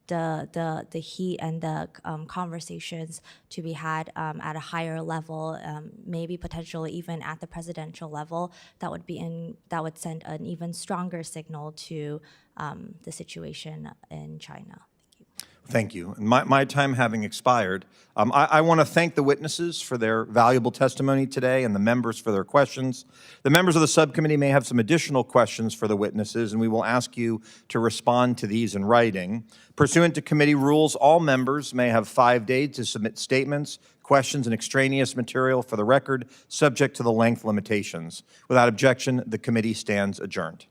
the heat and the conversations to be had at a higher level, maybe potentially even at the presidential level, that would send an even stronger signal to the situation in China. Thank you. My time having expired, I want to thank the witnesses for their valuable testimony today and the members for their questions. The members of the subcommittee may have some additional questions for the witnesses, and we will ask you to respond to these in writing. Pursuant to committee rules, all members may have 5 days to submit statements, questions, and extraneous material for the record, subject to the length limitations. Without objection, the committee stands adjourned.